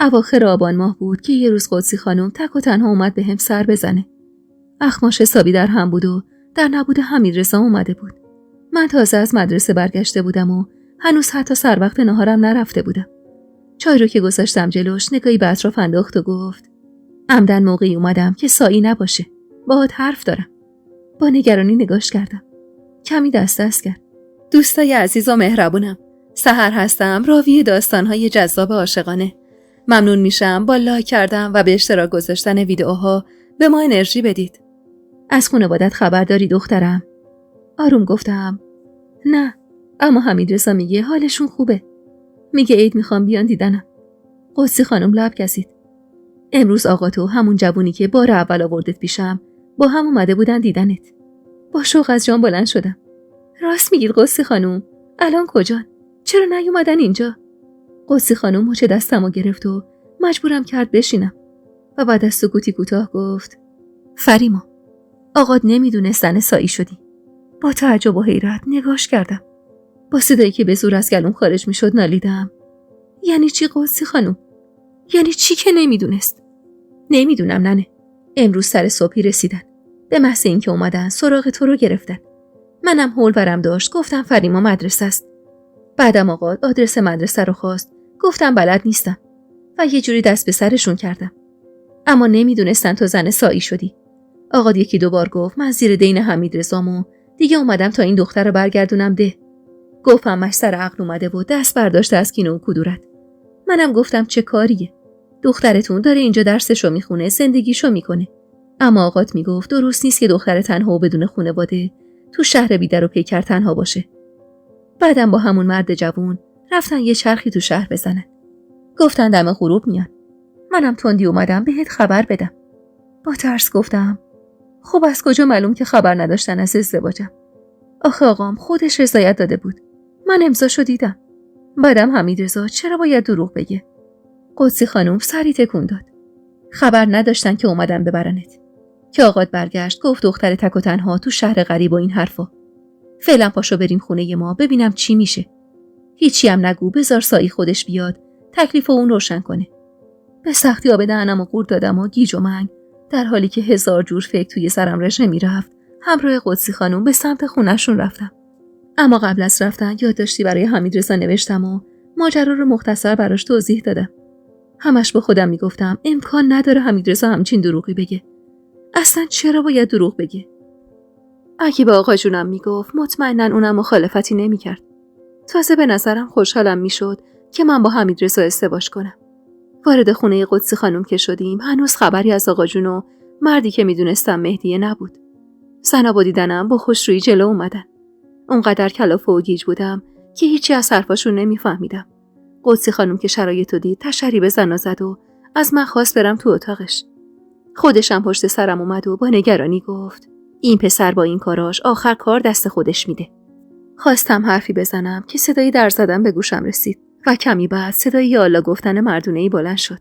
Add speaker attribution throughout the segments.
Speaker 1: اواخر آبان ماه بود که یه روز قدسی خانم تک و تنها اومد بهم سر بزنه. اخماش حسابی در هم بود و در نبود حمیدرضا اومده بود. من تازه از مدرسه برگشته بودم و هنوز حتی سر وقت ناهارم نرفته بودم. چای رو که گذاشتم جلوش نگاهی به اطراف انداخت و گفت: عمدن موقعی اومدم که سایی نباشه. باهات حرف دارم. با نگرانی نگاش کردم. کمی دست کرد. دوستای عزیز و مهربونم، سحر هستم، راوی داستان‌های جذاب عاشقانه. ممنون میشم با لایک کردن و به اشتراک گذاشتن ویدیوها به ما انرژی بدید. از خانوادت خبر داری دخترم؟ آروم گفتم: نه، اما حمیدرضا میگه حالشون خوبه. میگه عید میخوام بیان دیدنم. قدسی خانم لب کشید. امروز آقا تو همون جوونی که بار اول آوردت پیشم با هم اومده بودن دیدنت. با شوق از جان بلند شدم. راست میگید قدسی خانم؟ الان کجان؟ چرا نیومدن اینجا؟ قدسی خانم مچ دستمو گرفت و مجبورم کرد بشینم و بعد از سکوتی کوتاه گفت: فریما، آقات نمیدونستن سایی شدی. با تعجب و حیرت نگاش کردم. با صدایی که به زور از گلوم خارج میشد نالیدم: یعنی چی قدسی خانم؟ یعنی چی که نمیدونست؟ نمیدونم ننه. امروز سر صبحی رسیدن. به محض اینکه اومدن سراغ تو رو گرفتن. منم هول برم داشت، گفتم فریما مدرسه است. بعدم آقا آدرس مدرسه رو خواست، گفتم بلد نیستم و یه جوری دست به سرشون کردم. اما نمیدونستن تو زن سایی شدی. آقا یکی دو بار گفت من زیر دین حمیدرضام و دیگه اومدم تا این دختر رو برگردونم ده. گفتم مش سر عقل اومده و دست برداشته از کینه و کدورت. منم گفتم چه کاریه؟ دخترتون داره اینجا درسشو میخونه، زندگیشو میکنه. اما آقات میگفت درست نیست که دختر تنها و بدون خانواده تو شهر بیدر و پیکر تنها باشه. بعدم با همون مرد جوون رفتن یه چرخی تو شهر بزنن. گفتن دم غروب میان. منم تندی اومدم بهت خبر بدم. با ترس گفتم: خب از کجا معلوم که خبر نداشتن از ازدواجم؟ آخه آقام خودش رضایت داده بود. من امضاشو دیدم. بعدم حمیدرضا چرا باید دروغ بگه؟ قدسی خانم سری تکون داد. خبر نداشتن که اومدن ببرنت. که آقات برگشت گفت دختر تک و تنها تو شهر غریب و این حرفا. فعلا پاشو بریم خونه ما ببینم چی میشه. هیچی هم نگو، بذار سایی خودش بیاد تکلیف اون روشن کنه. به سختی آب دهنمو قورت دادم و گیج و منگ در حالی که هزار جور فکر توی سرم رژه میرفت همراه قدسی خانم به سمت خونه‌شون رفتم. اما قبل از رفتن یادداشتی برای حمیدرضا نوشتم و ماجرا رو مختصر براش توضیح دادم. همش با خودم میگفتم امکان نداره حمیدرضا همچین دروغی بگه. اصلا چرا باید دروغ بگه؟ اگه به آقا جونم میگفت مطمئناً اونم مخالفتی نمیکرد. تازه به نظرم خوشحالم میشد که من با حمیدرضا ازدواج کنم. وارد خونه قدسی خانم که شدیم هنوز خبری از آقا جون و مردی که میدونستم مهدیه نبود. زنا با دیدنم با خوشرویی جلو اومدن. اونقدر کلافه و گیج بودم که هیچی از حرفاشون نمیفهمیدم. قدسی خانم که شرایطو دید تشری به زنا زد و از من خواست برم تو اتاقش. خودشم پشت سرم اومد و با نگرانی گفت: این پسر با این کاراش آخر کار دست خودش میده. خواستم حرفی بزنم که صدایی در زدن به گوشم رسید و کمی بعد صدایی یا الله گفتن مردونه‌ای بلند شد.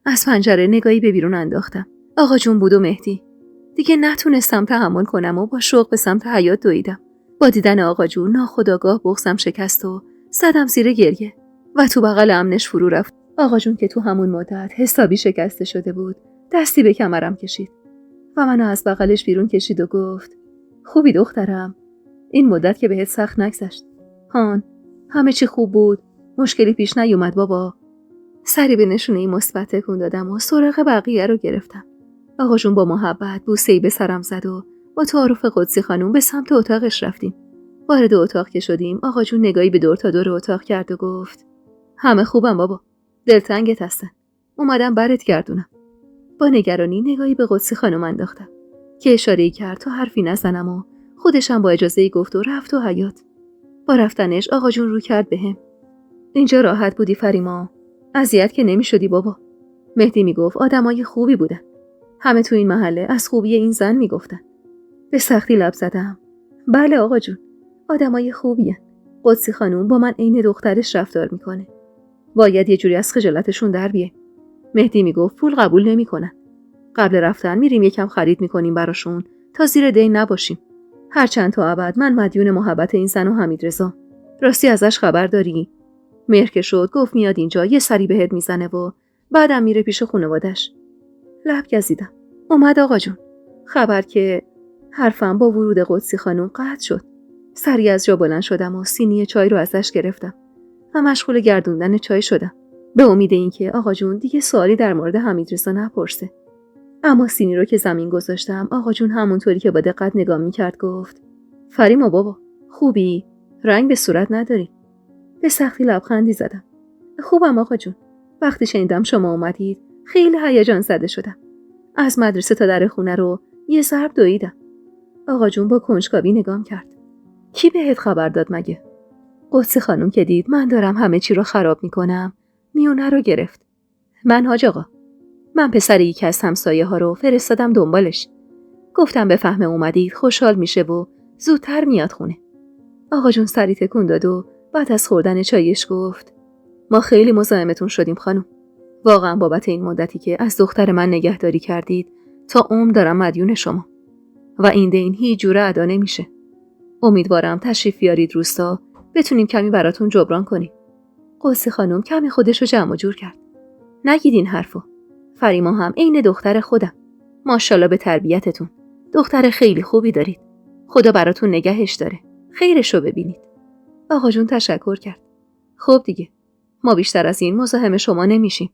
Speaker 1: از پنجره نگاهی به بیرون انداختم. آقا جون بود و مهدی. دیگه نتونستم تحمل کنم و با شوق به سمت حیاط دویدم. با دیدن آقا جون ناخودآگاه بغضم شکست و زدم زیر گریه و تو بغل امنش فرو رفت. آقا جون که تو همون مدت حسابی شکسته شده بود دستی به کمرم کشید و منو از بغلش بیرون کشید و گفت: خوبی دخترم؟ این مدت که بهت سخت نگذشت؟ هان، همه چی خوب بود؟ مشکلی پیش نیومد بابا؟ سری به نشونه مثبت تکون دادم و سراغ بقیه رو گرفتم. آقا جون با محبت بوسه‌ای به سرم زد و با تعارف قدسی خانم به سمت اتاقش رفتیم. وارد اتاق که شدیم آقا جون نگاهی به دور تا دور اتاق کرد و گفت: همه خوبم بابا، دلتنگت هستن، اومدم برت گردونم. با نگرانی نگاهی به قدسی خانم انداختم که اشاره‌ای کرد تا حرفی نزنم و خودشم با اجازه‌ای گفت و رفت و حیاط. با رفتنش آقا جون رو کرد بهم: اینجا راحت بودی فریما؟ اذیت که نمی‌شدی بابا؟ مهدی میگفت آدمای خوبی بودن. همه تو این محله از خوبی این زن میگفتن. به سختی لب زدم: بله آقا جون، آدمای خوبیه. قدسی خانم با من عین دخترش رفتار میکنه. باید یه جوری از خجالتشون در بیه. مهدی میگفت پول قبول نمیکنن. قبل رفتن میریم یکم خرید میکنیم براشون تا زیر دین نباشیم. هرچند تا ابد من مدیون محبت این زن و حمیدرضا. راستی ازش خبر داری؟ مهر که شد گفت میاد اینجا یه سری بهت میزنه و بعدم میره پیش خانوادش. لب گزیدم. اومد آقا جون. خبر که حرفم با ورود قدسی خانم قطع شد. سریع از جا بلند شدم و سینی چای رو ازش گرفتم و مشغول گردوندن چای شدم. به امید اینکه آقا جون دیگه سوالی در مورد حمیدرضا نپرسه. اما سینی رو که زمین گذاشتم، آقا جون همونطوری که با دقت نگاه میکرد گفت: فریما بابا، خوبی؟ رنگ به صورت نداری. به سختی لبخندی زدم. خوبم آقا جون. وقتی شنیدم شما اومدید خیلی هیجان زده شدم. از مدرسه تا در خونه رو یه ضرب دویدم. آقا جون با کنجکاوی نگام کرد. کی بهت خبر داد مگه؟ قدسی خانم که دید من دارم همه چی رو خراب میکنم، میونه رو گرفت. من حاج آقا. من پسر یکی از همسایه ها رو فرستادم دنبالش. گفتم بفهمه اومدید خوشحال میشه و زودتر میاد خونه. آقا جون سری تکون داد و بعد از خوردن چایش گفت: ما خیلی مزاحمتون شدیم خانم. واقعا بابت این مدتی که از دختر من نگهداری کردید تا عمر دارم مدیون شما و این دین هیچ جوره ادا نمیشه. امیدوارم تشریف بیارید روستا بتونیم کمی براتون جبران کنیم. قدسی خانم کمی خودشو جمع و جور کرد. نگید این حرفو. فریما هم عین دختر خودم. ماشاءالله به تربیتتون. دختر خیلی خوبی دارید. خدا براتون نگهش داره. خیرشو ببینید. آقا جون تشکر کرد. خب دیگه. ما بیشتر از این مزاحم شما نمیشیم.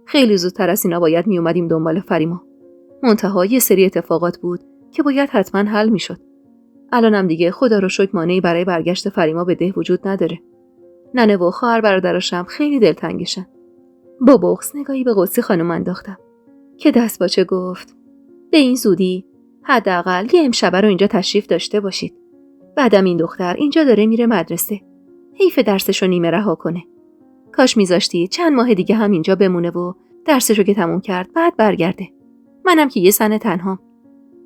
Speaker 1: خیلی زودتر از اینا باید می اومدیم دنبال فریما. منتها یه سری اتفاقات بود که باید حتما حل میشد. الانم دیگه خدا رو شکر مانعی برای برگشت فریما به ده وجود نداره. ننه و خواهر برادراشم خیلی دلتنگشن. با بغض نگاهی به قدسی خانم انداختم که دست باچه گفت: به این زودی حداقل یه امشبه رو اینجا تشریف داشته باشید. بعدم این دختر اینجا داره میره مدرسه. حیف درسشو نیمه رها کنه. کاش میذاشتی چند ماه دیگه هم اینجا بمونه و درسشو که تموم کرد بعد برگرده. منم که یه زن تنهام.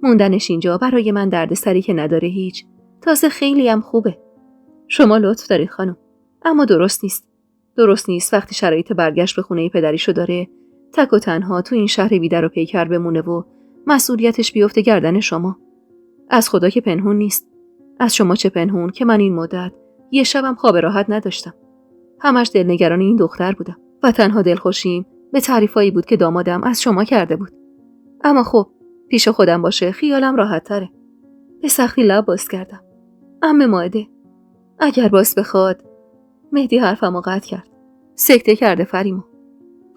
Speaker 1: موندنش اینجا برای من دردسری که نداره هیچ. تازه خیلی هم خوبه. شما لطف دارید خانم. اما درست نیست. درست نیست وقتی شرایط برگشت به خونه پدریشو داره تک و تنها تو این شهر بیدر و پیکر بمونه و مسئولیتش بیفته گردن شما. از خدا که پنهون نیست. از شما چه پنهون که من این مدت یه شبم خواب راحت نداشتم. همش دلنگران این دختر بودم و تنها دلخوشیم به تعریفایی بود که دامادم از شما کرده بود. اما خب پیش خودم باشه خیالم راحت تره. به سختی لب باز کردم. عمه مائده اگر باز بخواد. مهدی حرفمو قطع کرد. سکته کرده فریما.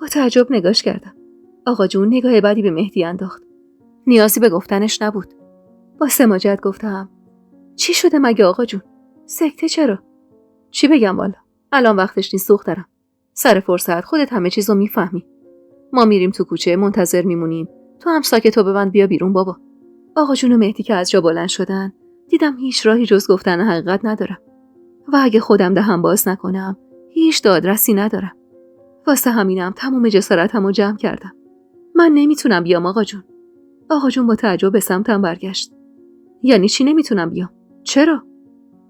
Speaker 1: با تعجب نگاش کردم. آقا جون نگاه بدی به مهدی انداخت. نیازی به گفتنش نبود. با سماجت گفتم: چی شده مگه آقا جون؟ سکته چرا؟ چی بگم والا؟ الان وقتش نیست دخترم. سر فرصت خودت همه چیزو میفهمی. ما میریم تو کوچه منتظر میمونیم. تو هم ساکتو ببند بیا بیرون بابا. آقا جون و مهدی که از جا بلند شدن دیدم هیچ راهی جز گفتن حقیقت ندارم و اگه خودم دهن باز نکنم هیچ دادرسی ندارم. واسه همینم تمام جسارتمو جمع کردم. من نمیتونم بیام آقا جون. آقا جون با تعجب به سمتم برگشت. یعنی چی نمیتونم بیام؟ چرا؟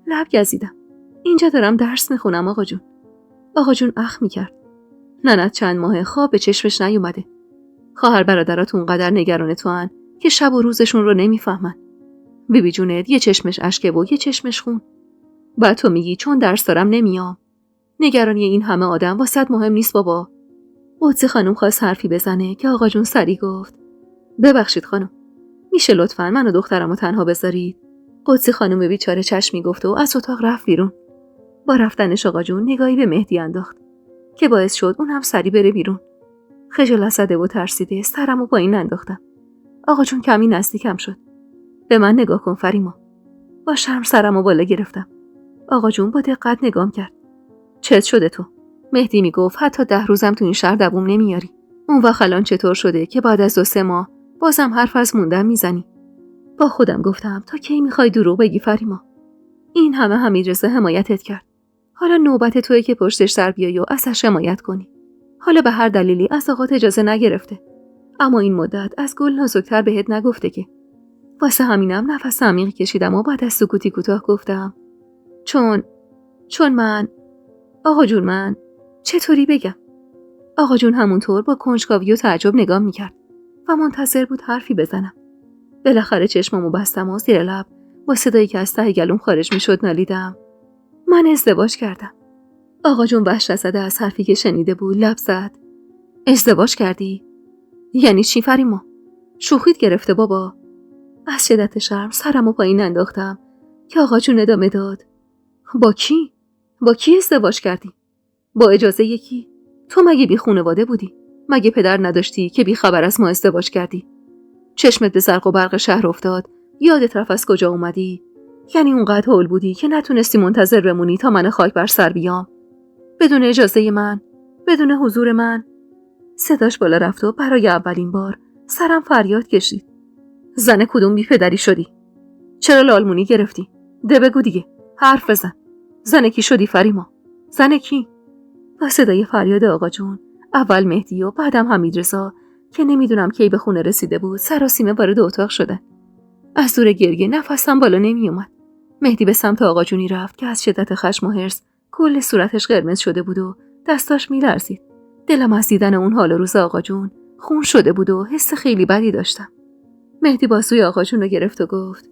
Speaker 1: لب گزیدم. اینجا دارم درس میخونم آقا جون. آقا جون اخ میکرد. ننت چند ماه خواب به چشمش نیومده. خواهر برادرات اونقدر نگران توان که شب و روزشون رو نمیفهمن. بیبی جونت یه چشمش اشکه و یه چشمش خون. بعد تو میگی چون درس دارم نمیام. نگرانی این همه آدم واسط مهم نیست بابا. قدسی خانم خواست حرفی بزنه که آقا جون سری گفت: ببخشید خانم. میشه لطفاً منو دخترمو تنها بذارید؟ قدسی خانم بیچاره چشمی گفت و از اتاق رفت بیرون. با رفتنش آقا جون نگاهی به مهدی انداخت که باعث شد اون هم سری بره بیرون. خجالت زده و ترسیده سرمو پایین انداختم. آقا جون کمی نزدیکم شد. به من نگاه کن فریما. با شرم سرمو بالا گرفتم. آقا جون با دقت نگام کرد. چت شده تو؟ مهدی میگفت حتی 10 روزم تو این شهر دووم نمیاری. اون وقت الان چطور شده که بعد از 2-3 ماه بازم حرف از موندن میزنی؟ با خودم گفتم تا کی میخوای دروغ بگی فریما؟ این همه حمیدرضا حمایتت کرد. حالا نوبت توئه که پشتش سر بیای و ازش حمایت کنی. حالا به هر دلیلی از آقات اجازه نگرفته. اما این مدت از گل نازکتر بهت نگفته که. واسه همینم نفس عمیقی کشیدم و بعد از سکوتی کوتاه گفتم: چون من آقا جون من چطوری بگم؟ آقا جون همونطور با کنجکاوی و تعجب نگام میکرد و منتظر بود حرفی بزنم. بالاخره چشممو بستم و زیر لب با صدایی که از ته گلوم خارج میشد نالیدم: من ازدواج کردم. آقا جون وحشت زده از حرفی که شنیده بود لب زد: ازدواج کردی؟ یعنی چی فریما؟ شوخیت گرفته بابا. از شدت شرم سرمو پایین انداختم که آقا جون ادامه داد. با کی؟ با کی ازدواج کردی؟ با اجازه یکی؟ تو مگه بی خانواده بودی؟ مگه پدر نداشتی که بی خبر از ما ازدواج کردی؟ چشمت به زرق و برق شهر افتاد؟ یادت رفت از کجا اومدی؟ یعنی اونقدر هول بودی که نتونستی منتظر بمونی تا من خاک بر سر بیام؟ بدون اجازه من؟ بدون حضور من؟ صداش بالا رفت و برای اولین بار سرم فریاد کشید. زن کدوم بی پدری شدی؟ چرا لالمونی گرفتی؟ ده بگو دیگه، حرف بزن. زن کی شدی فریما؟ زن کی؟ با صدای فریاد آقا جون، اول مهدی و بعدم حمیدرضا که نمیدونم کی به خونه رسیده بود سراسیمه وارد اتاق شدن. از زور گریه نفسم بالا نمی اومد. مهدی به سمت آقا جونی رفت که از شدت خشم و حرص کل صورتش قرمز شده بود و دستاش میلرزید. دلم از دیدن اون حال و روز آقا جون خون شده بود و حس خیلی بدی داشتم. مهدی بازوی آقا جون رو گرفت و گفت: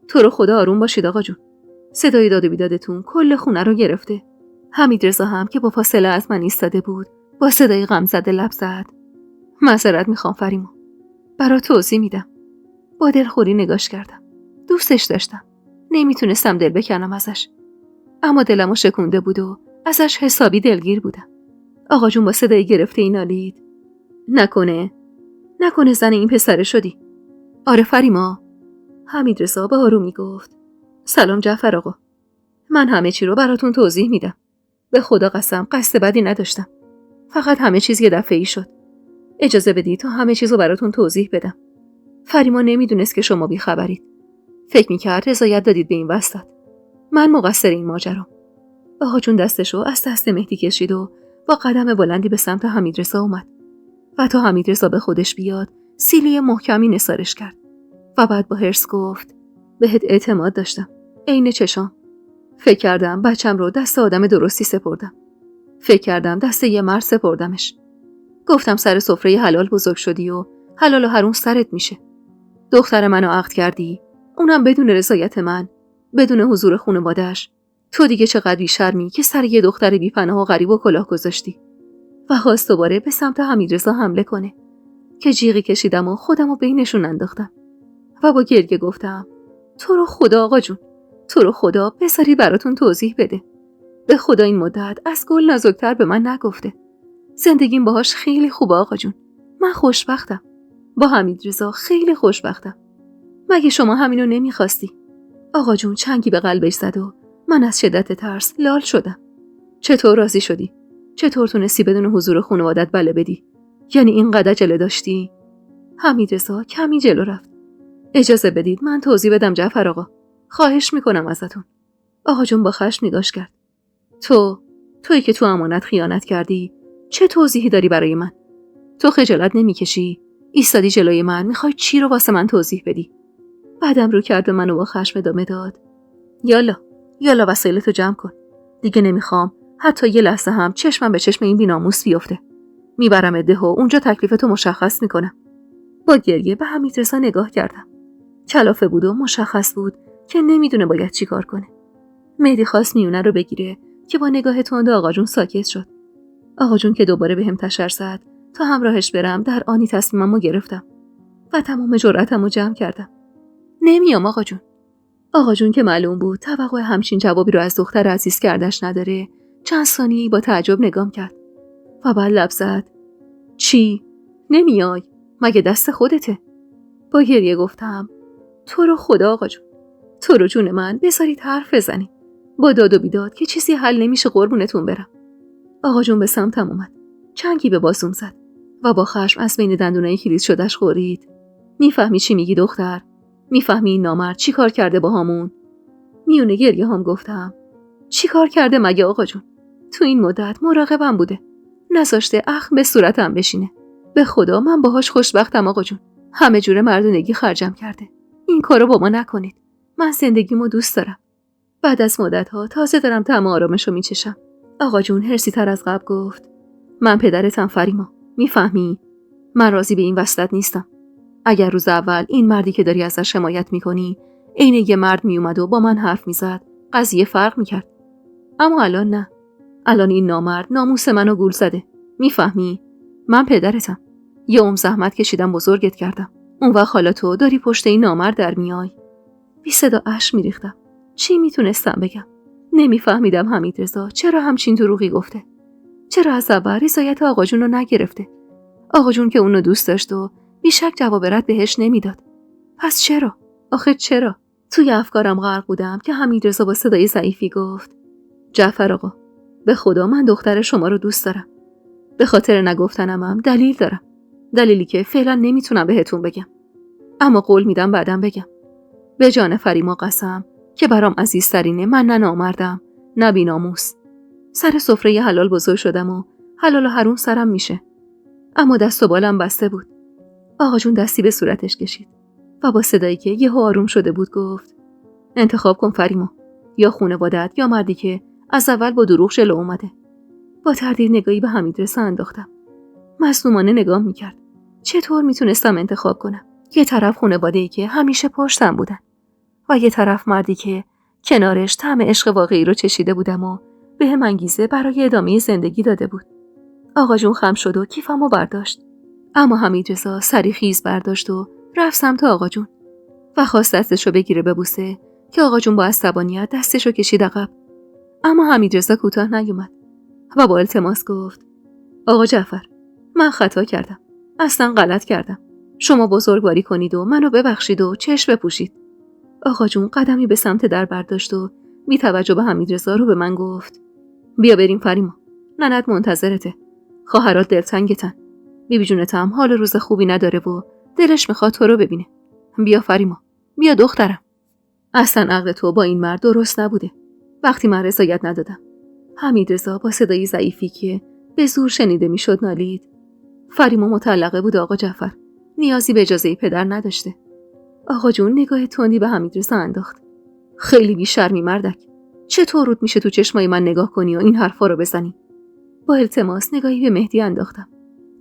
Speaker 1: تو رو خدا آروم باشید آقا جون. صدای داد و بیدادتون کل خونه رو گرفته. حمیدرضا هم که با فاصله از من ایستاده بود با صدای غمزده لب زد: معذرت میخوام فریما. برا توضیح میدم. با دلخوری نگاش کردم. دوستش داشتم. نمیتونستم دل بکنم ازش. اما دلمو شکونده بود و ازش حسابی دلگیر بودم. آقا جون با صدای گرفته نالید: نکنه زن این پسره شدی؟ آره فریما. حمیدرضا به آرومی گفت: سلام جعفر آقا. من همه چی رو براتون توضیح میدم. به خدا قسم قصد بدی نداشتم. فقط همه چیز یه دفعه‌ای شد. اجازه بدید تا همه چیز رو براتون توضیح بدم. فریما نمیدونست که شما بیخبرید. فکر میکرد رضایت دادید به این وسط. من مقصر این ماجرا. آقا جون دستشو از دست مهدی کشید و با قدم بلندی به سمت حمیدرضا اومد و تا حمیدرضا به خودش بیاد سیلی محکمی نثارش کرد و بعد با حرص گفت: بهت اعتماد داشتم. عین چشام. فکر کردم بچم رو دست آدم درستی سپردم. فکر کردم دست یه مرد سپردمش. گفتم سر سفره حلال بزرگ شدی و حلال و حروم سرت میشه. دختر منو عقد کردی، اونم بدون رضایت من، بدون حضور خانواده‌اش. تو دیگه چقدر بی‌شرمی که سر یه دختر بی‌پناه و غریب و کلاه گذاشتی. و خواست دوباره به سمت حمیدرضا حمله کنه که جیغی کشیدم و خودمو بینشون انداختم و با گریه گفتم: تو رو خدا آقا جون، تو رو خدا بذاری براتون توضیح بده. به خدا این مدت از گل نازکتر به من نگفته. زندگیم باهاش خیلی خوبه آقا جون. من خوشبختم. با حمیدرضا خیلی خوشبختم. مگه شما همینو نمیخواستی؟ آقا جون چنگی به قلبش زد و من از شدت ترس لال شدم. چطور راضی شدی؟ چطور تونستی بدون حضور خانوادت بله بدی؟ یعنی اینقدر عجله داشتی؟ حمیدرضا کمی جلو رفت. اجازه بدید من توضیح بدم جعفر آقا. خواهش میکنم ازتون. آقا جون با خشم نگاش کرد. تویی که تو امانت خیانت کردی، چه توضیحی داری برای من؟ تو خجالت نمیکشی؟ ایستادی جلوی من میخوای چی رو واسه من توضیح بدی؟ بعدم رو کرد به من و با خشم ادامه داد: یالا وسایلتو جمع کن. دیگه نمیخوام حتی یه لحظه هم چشمم به چشم این بی‌ناموس بیفته. میبرم ده و اونجا تکلیفتو مشخص میکنم. با گریه به حمیدرضا نگاه کردم. کلافه بود و مشخص بود که نمیدونه باید چی کار کنه. مهدی خواست میونه رو بگیره که با نگاه تند آقا جون ساکت شد. آقا جون که دوباره بهم تشر زد تا همراهش برم، در آنی تصمیممو گرفتم و تمام جرأتمو جمع کردم. نمیام آقا جون. آقا جون که معلوم بود توقع همچین جوابی رو از دختر عزیز کردش نداره، چند ثانیه‌ای با تعجب نگام کرد و بعد لب زد: چی؟ نمیای؟ مگه دست خودته؟ با گریه گفتم: تو رو خدا آقا جون، تو رو جون من بذارید حرف بزنی. با داد و بیداد که چیزی حل نمیشه قربونتون برم. آقا جون به سمتم اومد. چنگی به بازوم زد و با خشم از بین دندونای کلیز شدش خورید: میفهمی چی میگی دختر؟ میفهمی این نامرد چی کار کرده با همون؟ میونه گریه هم گفتم: چی کار کرده مگه آقا جون؟ تو این مدت مراقبم بوده، نذاشته اخم به صورتم بشینه. به خدا من باهاش خوشبختم آقا جون. همه جوره مردونگی خرجم کرده. این کارو با ما نکنید. من زندگیمو دوست دارم. بعد از مدت‌ها تازه دارم طعم آرامشو میچشم. آقا جون هرسی تر از قبل گفت: من پدرتم فریما. میفهمی؟ من راضی به این وصلت نیستم. اگر روز اول این مردی که داری ازش حمایت میکنی عین یه مرد میومد و با من حرف میزد، قضیه فرق میکرد. اما الان نه. الان این نامرد ناموس منو گول زده. میفهمی؟ من پدرتم. یه زحمت کشیدم بزرگت کردم. اون وقت حالا تو داری پشت این نامرد در میای. بی صدا اشک میریختم. چی میتونستم بگم؟ نمیفهمیدم حمیدرضا چرا همچین دروغی گفته. چرا از اول رضایت آقا جون رو نگرفته؟ آقا جون که اونو دوست داشت و بیشک جواب رد بهش نمیداد. پس چرا؟ آخه چرا؟ توی افکارم غرق بودم که حمیدرضا با صدای ضعیفی گفت: جعفر آقا، به خدا من دختر شما رو دوست دارم. به خاطر نگفتنمم دلیل دارم. دلیلی که فعلا نمیتونم بهتون بگم. اما قول میدم بعدم بگم. به جان فریما قسم که برام عزیزترینه، من نه نامردم نه بی‌ناموس. سر سفره حلال بزرگ شدم و حلال و حروم سرم میشه. اما دست و بالم بسته بود. آقا جون دستی به صورتش کشید و با صدایی که یهو آروم شده بود گفت: انتخاب کن فریما، یا خانواده‌ات یا مردی که از اول با دروغ جلو اومده. با تردید نگاهی به حمیدرضا انداختم. مظلومانه نگاه میکرد. چطور میتونستم انتخاب کنم؟ یه طرف خانواده‌ای که همیشه پشتم بودن و یه طرف مردی که کنارش طعم عشق واقعی رو چشیده بودم و بهم انگیزه برای ادامه زندگی داده بود. آقا جون خم شد و کیفمو برداشت. اما حمیدرضا سری خیز برداشت و رفت سمت آقا جون و خواست دستشو بگیره ببوسه که آقا جون با عصبانیت دستشو کشید عقب. اما حمیدرضا کوتاه نیومد و با التماس گفت: آقا جعفر، من خطا کردم. اصلا غلط کردم. شما بزرگواری کنید و منو ببخشید و چشم بپوشید. آقا جون قدمی به سمت در برداشت و بی توجه به حمیدرضا رو به من گفت: بیا بریم فریما. ننت منتظرته. خواهرات دلتنگتن. بیبی جونتم حال روز خوبی نداره و دلش میخواد تو رو ببینه. بیا فریما. بیا دخترم. اصلا عقل تو با این مرد درست نبوده. وقتی من رضایت ندادم. حمیدرضا با صدای ضعیفی که به زور شنیده میشد نالید: فریما مطلقه بود آقا جعفر. نیازی به اجازه پدر نداشته. آقا جون نگاه تندی به حمیدرضا انداخت. خیلی بی‌شرمی مردک. چطور رود میشه تو چشمای من نگاه کنی و این حرفا رو بزنی؟ با التماس نگاهی به مهدی انداختم.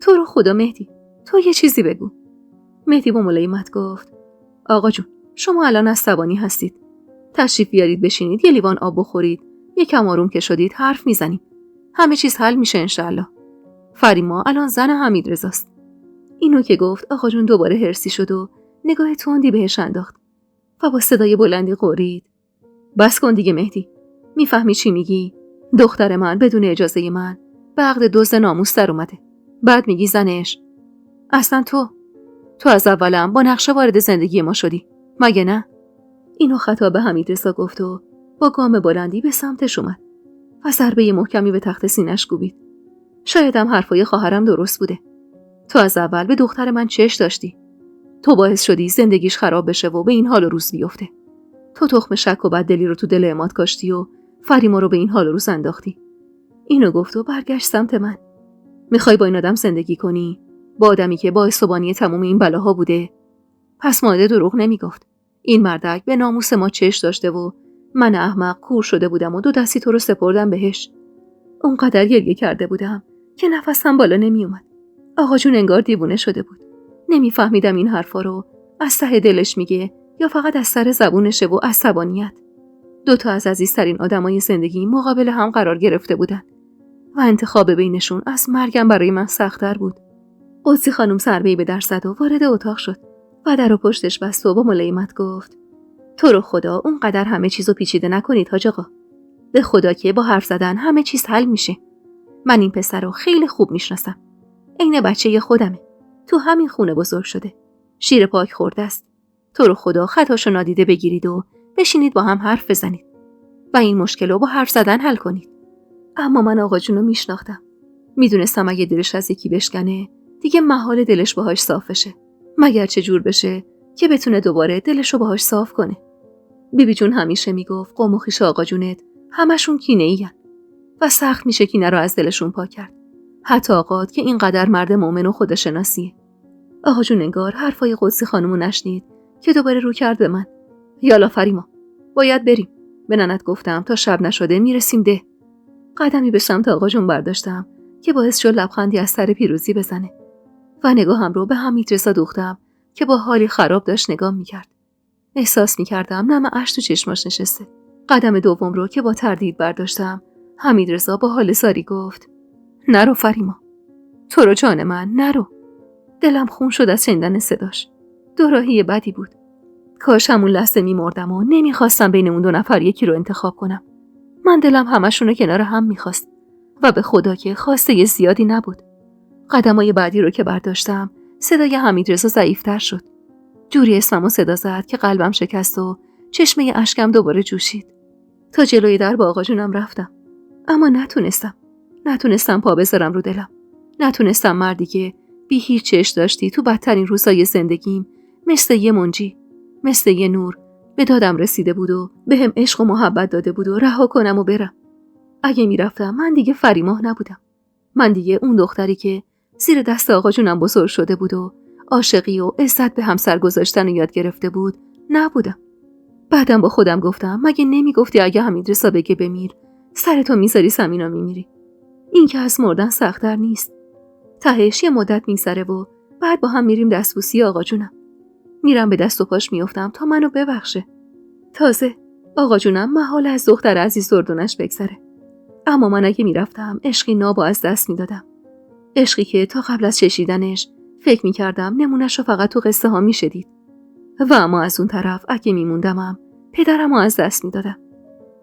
Speaker 1: تو رو خدا مهدی، تو یه چیزی بگو. مهدی با ملایمت گفت: آقا جون، شما الان عصبانی هستید. تشریف بیارید بشینید، یه لیوان آب بخورید، یکم آروم که شدید حرف میزنیم. همه چیز حل میشه انشالله. فریما الان زن حمیدرضاست. اینو که گفت آقا جون دوباره هرسی شد و نگاه تندی بهش انداخت و با صدای بلندی غرید: بس کن دیگه مهدی. میفهمی چی میگی؟ دختر من بدون اجازه من به عقد دزد ناموس در اومده. بعد میگی زنش. اصلا تو از اولم با نقشه وارد زندگی ما شدی، مگه نه؟ اینو خطاب به حمیدرضا گفت و با گام بلندی به سمتش اومد و ضربه محکمی به تخت سینه‌اش کوبید. شایدم حرفای خواهرم درست بوده. تو از اول به دختر من چش داشتی. تو باعث شدی زندگیش خراب بشه و به این حال و روز بیفته. تو تخم شک و بددلی رو تو دل عماد کاشتی و فریما رو به این حال و روز انداختی. اینو گفت و برگشت سمت من. میخوای با این آدم زندگی کنی؟ با آدمی که باعث و بانی تموم این بلاها بوده؟ پس ماده دروغ نمیگفت. این مردک به ناموس ما چش داشته و من احمق کور شده بودم و دو دستی تو رو سپردم بهش. اونقدر گریه کرده بودم که نفسم بالا نمیومد. آقا جون انگار دیوونه شده بود. نمیفهمیدم این حرفا رو از ته دلش میگه یا فقط از سر زبونشه و عصبانیت. دوتا از عزیزترین آدمای زندگی مقابل هم قرار گرفته بودن و انتخاب بینشون از مرگم برای من سخت‌تر بود. قدسی خانم ضربه‌ای به در زد و وارد اتاق شد و در و پشتش بست و با ملایمت گفت: تو رو خدا اونقدر همه چیزو پیچیده نکنید حاج آقا. به خدا که با حرف زدن همه چیز حل میشه. من این پسر رو خیلی خوب میشناسم. عین بچه خودمه. تو همین خونه بزرگ شده. شیر پاک خورده است. تو رو خدا خطاشو نادیده بگیرید و بشینید با هم حرف بزنید و این مشکل رو با حرف زدن حل کنید. اما من آقا جونو میشناختم. میدونستم اگه دلش از یکی بشکنه دیگه محال دلش باهاش صاف بشه. مگر چه جور بشه که بتونه دوباره دلشو باهاش صاف کنه. بیبی جون همیشه میگفت قوم و خویش آقا جونت همشون کینه‌این و سخت میشه کینه رو از دلشون پاک کرد. حتی آقات که اینقدر مرد مومن و خودشناسیه. آقا جون انگار حرفای قدسی خانمو نشنید که دوباره رو کرد به من. یالا فریما، باید بریم. به ننت گفتم تا شب نشده میرسیم ده. قدمی به سمت آقا جون برداشتم که باعث شد لبخندی از سر پیروزی بزنه و نگاهم رو به حمیدرضا دوختم که با حالی خراب داشت نگاه میکرد. احساس میکردم نم اشک تو چشماش نشسته. قدم دوم رو که با تردید برداشتم، حمیدرضا با حال زاری گفت: نرو فریما. تو رو جان من نرو. دلم خون شد از شنیدن صداش. دوراهی بدی بود. کاش همون لحظه میمردم و نمیخواستم بین اون 2 نفر یکی رو انتخاب کنم. من دلم همشون رو کنار هم میخواست و به خدا که خواسته زیادی نبود. قدمای بعدی رو که برداشتم صدای حمیدرضا ضعیف‌تر شد. جوری اسممو صدا زد که قلبم شکست و چشمه اشکم دوباره جوشید. تا جلوی در با آقا جونم رفتم. اما نتونستم پا بذارم رو دلم. نتونستم مردی که بی هیچ چش داشتی تو بدترین روزای زندگیم مثل یه منجی، مثل یه نور به دادم رسیده بود و به هم عشق و محبت داده بود و رها کنم و برم. اگه میرفتم من دیگه فریماه نبودم. من دیگه اون دختری که زیر دست آقا جونم بزرگ شده بود و عاشقی و عزت به همسر گذاشتن و یاد گرفته بود نبودم. بعدم با خودم گفتم مگه نمیگفتی اگه حمیدرضا بگه بمیر سرتو میذاری زمینا میمیری؟ این که از مردن سخت‌تر نیست. تهش یه مدت میگذره و بعد با هم میریم دستبوسی آقا جونم. میرم به دست و پاش میافتم تا منو ببخشه. تازه آقا جونم محال از دختر عزیز دردونش بگذره. اما من اگه میرفتم عشقی نابو از دست میدادم. عشقی که تا قبل از چشیدنش فکر میکردم نمونش رو فقط تو قصه ها میشدید. و اما از اون طرف اگه میموندمم پدرم رو از دست میدادم.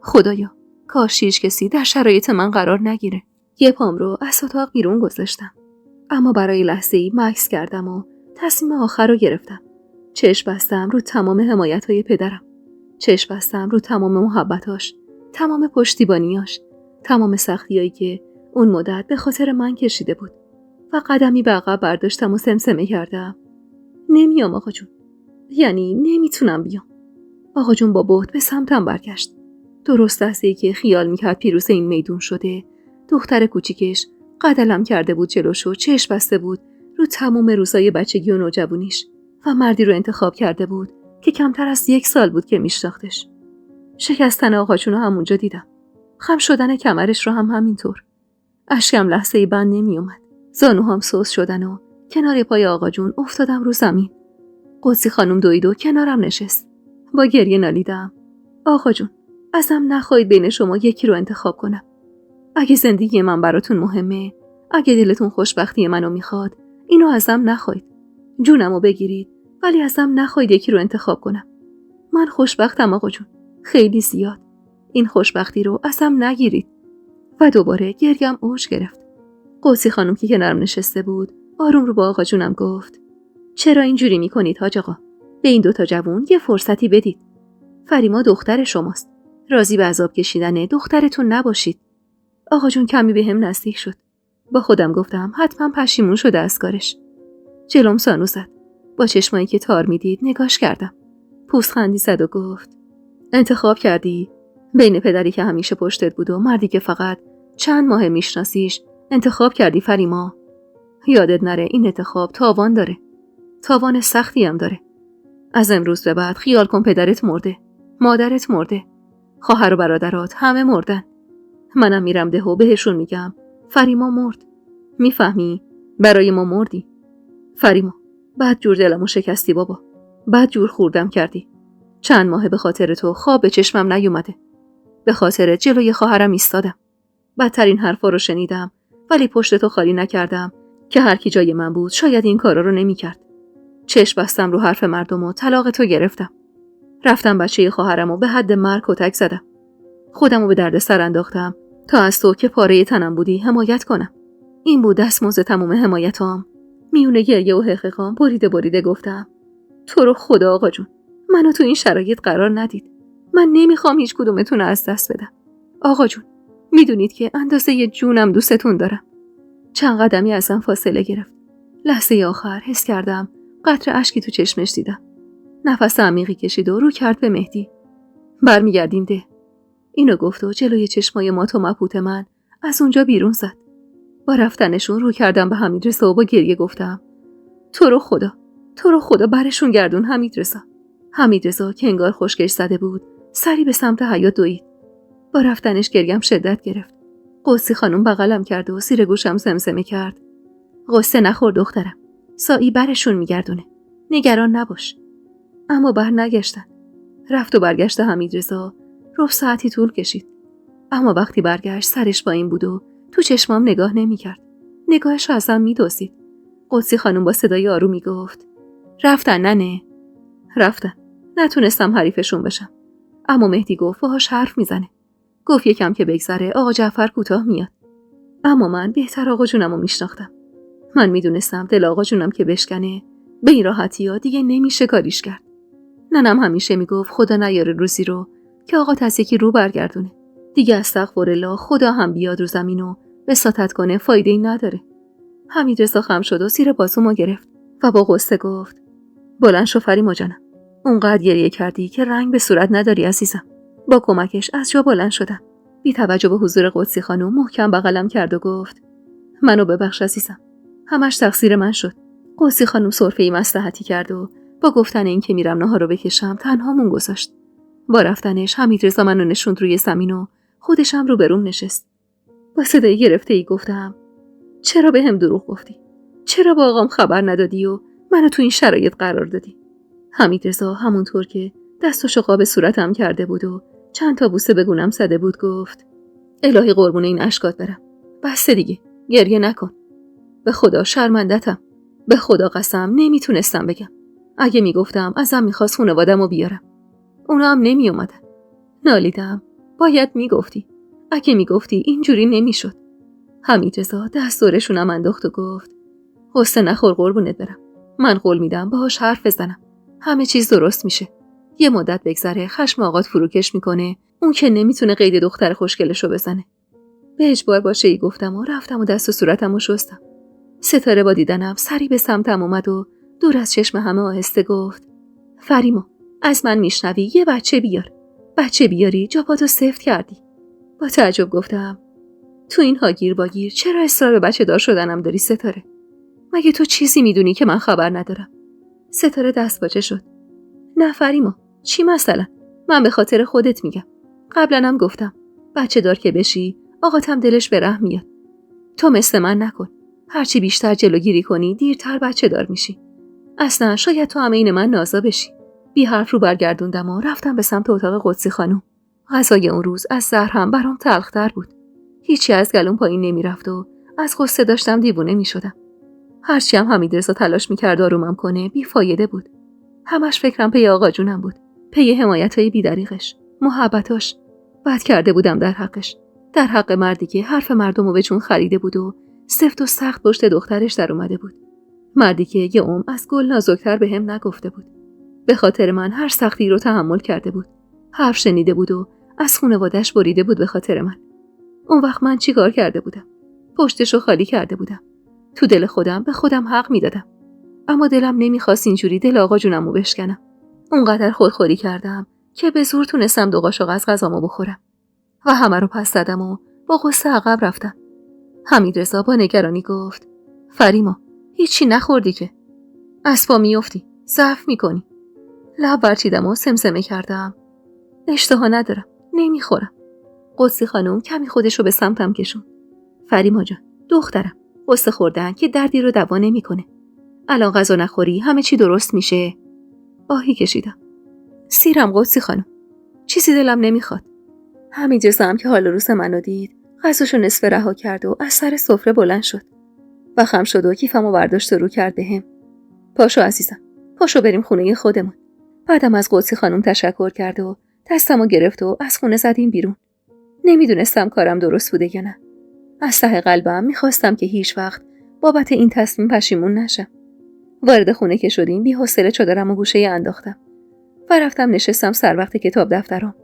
Speaker 1: خدایا کاش هیچ کسی در شرایط من قرار نگیره. یه پام رو از اتاق بیرون گذاشتم. اما برای لحظه‌ای مکث کردم و تصمیم آخر رو گرفتم. چشم بستم رو تمام حمایت‌های پدرم. چشم بستم رو تمام محبتاش، تمام پشتیبانیاش، تمام سختیایی که اون مدت به خاطر من کشیده بود. و قدمی به عقب برداشتم و سمسمه کردم. نمیام آقا جون. یعنی نمیتونم بیام. آقا جون با بهت به سمتم برگشت. درست لحظه‌ای که خیال میکرد پیروز این میدون شده، دختر کوچیکش قدلم کرده بود جلوش و چشم بسته بود رو تمام روزای بچگی و نوجوانیش و مردی رو انتخاب کرده بود که کمتر از 1 سال بود که میشناختش. شکستن آقا جون رو همونجا دیدم. خم شدن کمرش رو هم همینطور. اشکم لحظه‌ای بند نمیومد. زانوهام سوس شدن و کنار پای آقا جون افتادم رو زمین. قدسی خانم دوید و کنارم نشست. با گریه نالیدم. آقا جون، ازم نخواهید بین شما یکی رو انتخاب کنم. اگه زندگی من براتون مهمه، اگه دلتون خوشبختی منو میخواد، اینو ازم نخواهید. جونمو بگیرید، ولی ازم نخواهید یکی رو انتخاب کنم. من خوشبختم آقا جون، خیلی زیاد. این خوشبختی رو ازم نگیرید. و دوباره گریم اوج گرفت. قدسی خانم که کنارم نشسته بود، آروم رو با آقا جونم گفت: چرا اینجوری میکنید حاج آقا؟ به این 2 جوون یه فرصتی بدید. فریما دختر شماست. راضی به عذاب کشیدن دخترتون نباشید. آقا جون کمی به هم نزدیک شد. با خودم گفتم حتما پشیمون شده از کارش. جلوم سانو زد. با چشمایی که تار میدید نگاش کردم. پوزخندی زد و گفت: انتخاب کردی؟ بین پدری که همیشه پشتت بود و مردی که فقط چند ماه میشناسیش انتخاب کردی فریما؟ یادت نره این انتخاب تاوان داره. تاوان سختی هم داره. از امروز به بعد خیال کن پدرت مرده، مادرت مرده، خواهر و برادرات همه مردن. منم میرم ده و بهشون میگم فریما مرد. میفهمی؟ برای ما مردی. فریما، بعد جور دلمو شکستی بابا. بعد جور خوردم کردی. چند ماه به خاطر تو خواب به چشمم نیومده. به خاطر جلوی خواهرم ایستادم. بدترین حرفا رو شنیدم، ولی پشت تو خالی نکردم که هر کی جای من بود شاید این کارا رو نمیکرد. چشم بستم رو حرف مردم و طلاق تو گرفتم. رفتم بچه خواهرمو به حد مرگ کتک زدم. خودمو به درد سر انداختم تا از تو که پاره تنم بودی حمایت کنم. این بود دستمزد تموم حمایتام. میونه گریه و حقیقام بریده گفتم: تو رو خدا آقا جون، منو تو این شرایط قرار ندید. من نمیخوام هیچ کدومتون از دست بدم. آقا جون، میدونید که اندازه یه جونم دوستتون دارم. چند قدمی ازم فاصله گرفت. لحظه آخر حس کردم قطره اشکی تو چشمش دیدم. نفس عمیقی کشید و رو کرد به مهدی: برمیگردیم ده. اینو گفت و جلوی چشمای مات و مبهوت من از اونجا بیرون زد. با رفتنشون رو کردم به حمیدرضا و با گریه گفتم: تو رو خدا برشون گردون حمیدرضا. حمیدرضا که انگار خشکش زده بود سری به سمت حیاط دوید. با رفتنش گریم شدت گرفت. قدسی خانم بغلم کرد و زیر گوشم زمزمه کرد: قصه نخور دخترم، سایی برشون میگردونه، نگران نباش. اما بر نگشتن. رفت و برگشت حمیدرضا 1/2 ساعتی طول کشید. اما وقتی برگشت سرش با این بود و تو چشمام نگاه نمیکرد. نگاهش ازم می‌دزدید. قدسی خانم با صدای آرومی گفت: رفتن ننه؟ رفتن. نتونستم حریفشون بشم. اما مهدی گفت باهاش حرف میزنه. گفت یکم که بگذره آقا جعفر کوتاه میاد. اما من بهتر آقا جونمو میشناختم. من میدونستم دل آقا جونم که بشکنه به این راحتی‌ها دیگه نمیشه کاریش کرد. ننم همیشه میگفت خدا نیاره روزی رو که آقا از یکی رو برگردونه. دیگه استغفرالله خدا هم بیاد رو زمینو وساطت کنه فایده‌ای نداره. حمیدرضا خم شد و زیر بازومو گرفت و با غصه گفت: بلند شو فریما جانم. اونقدر گریه کردی که رنگ به صورت نداری عزیزم. با کمکش از جا بلند شدم. بی توجه به حضور قدسی خانم محکم بغلم کرد و گفت: منو ببخش عزیزم. همش تقصیر من شد. قدسی خانم سرفه‌ای مصلحتی کرد و با گفتن این که میرم ناهارو بکشم تنهامون گذاشت. با رفتنش حمیدرضا منو نشوند روی زمین و خودشم رو بروم نشست. با صدای گرفته‌ای گفتم: چرا بهم دروغ گفتی؟ چرا با آقام خبر ندادی و منو تو این شرایط قرار دادی؟ حمیدرضا همونطور که دستاشو قاب صورتم کرده بود و چند تا بوسه به گونم زده بود گفت: الهی قربون این اشکات برم. بس دیگه، گریه نکن. به خدا شرمندتم. به خدا قسم نمیتونستم بگم. اگه میگفتم ازم میخواست خانواده‌مو بیارم. اونا هم نمی اومدن. نالیدم. باید میگفتی. اگه میگفتی اینجوری نمیشد. حمیدرضا دست دورشونم انداخت و گفت: غصه نخور قربونت برم. من قول میدم باهاش حرف بزنم. همه چیز درست میشه. یه مدت بگذره خشم آقات فروکش میکنه. اون که نمیتونه قید دختر خوشگلشو بزنه. به اجبار باشه ای گفتم و رفتم و دست و صورتمو شستم. ستاره با دیدنم سری به سمتم اومد و دور از چشم همه آهسته گفت: فریما، از من میشنوی؟ یه بچه بیار. بچه بیاری جا پاتو سفت کردی. با تعجب گفتم: تو این هاگیر باگیر چرا اصرار به بچه دار شدنم داری ستاره؟ مگه تو چیزی میدونی که من خبر ندارم؟ ستاره دست باچه شد. نه فریما، چی مثلا؟ من به خاطر خودت میگم. قبلا هم گفتم بچه دار که بشی آقاتم دلش به رحم میاد. تو مثل من نکن. هرچی بیشتر جلوگیری کنی دیرتر بچه دار میشی. اصلا شاید تو هم این من نازا بشی. بی حرف رو برگردوندم و رفتم به سمت اتاق قدسی خانم. غذای اون روز از زهر هم برام تلختر بود. هیچی از گلوم پایین نمیرفت و از غصه داشتم دیوونه میشدم. هرچی هم حمیدرضا تلاش میکرد آرومم کنه بیفایده بود. همش فکرم پی آقا جونم بود. پی حمایتای بی‌دریغش، محبتاش. بد کرده بودم در حقش. در حق مردی که حرف مردمو به چون خریده بود و سفت و سخت پشت دخترش در اومده بود. مردی که یه از گل نازکتر بهم نگفته بود. به خاطر من هر سختی رو تحمل کرده بود. حرف شنیده بود و از خانواده‌اش بریده بود به خاطر من. اون وقت من چی کار کرده بودم؟ پشتشو خالی کرده بودم. تو دل خودم به خودم حق میدادم. اما دلم نمیخواست اینجوری دل آقا جونمو بشکنم. اونقدر خودخوری کردم که به زور تونستم دو قاشق از غذامو بخورم و همه رو پس زدم و با غصه عقب رفتم. حمیدرضا با نگرانی گفت: فریما، هیچی نخوردی که؟ اسبا میافتی، ضعف میکنی. لب برچیدم و سمسمه کردم: اشتها ندارم، نمیخورم. قدسی خانم کمی خودشو به سمتم کشون: فریما جان، دخترم، غصه خوردن که دردی رو دوا نمیکنه. الان غذا نخوری همه چی درست میشه. آهی کشیدم. سیرم قدسی خانم، چیزی دلم نمیخواد. حمیدرضا هم که حال روز منو دید غذاشو نصف رها کرد و از سر سفره بلند شد و خم شد و کیفمو برداشت و رو کرد بهم. پاشو عزیزم، پاشو بریم خونه خودمون. بعدم از قدسی خانم تشکر کرد و دستمو گرفت و از خونه زدیم بیرون. نمیدونستم کارم درست بوده یا نه. از ته قلبم میخواستم که هیچ وقت بابت این تصمیم پشیمون نشم. وارد خونه که شدیم بی‌حوصله چادرمو گوشه انداختم و رفتم نشستم سر وقت کتاب دفترم.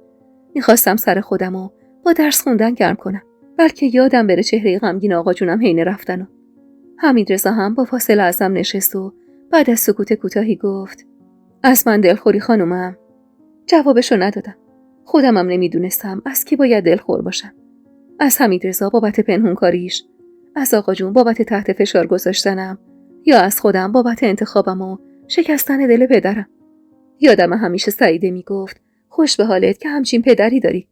Speaker 1: میخواستم سر خودمو با درس خوندن گرم کنم، بلکه یادم بره چهره غمگین آقا جونم حین رفتنو. حمیدرضا هم با فاصله ازم نشست و بعد از سکوت کوتاهی گفت: از من دلخوری خانومم؟ جوابشو ندادم. خودمم نمیدونستم از کی باید دلخور باشم. از حمیدرضا بابت پنهونکاریش، از آقا جون بابت تحت فشار گذاشتنم، یا از خودم بابت انتخابم و شکستن دل پدرم. یادم همیشه سعیده میگفت خوش به حالت که همچین پدری داری.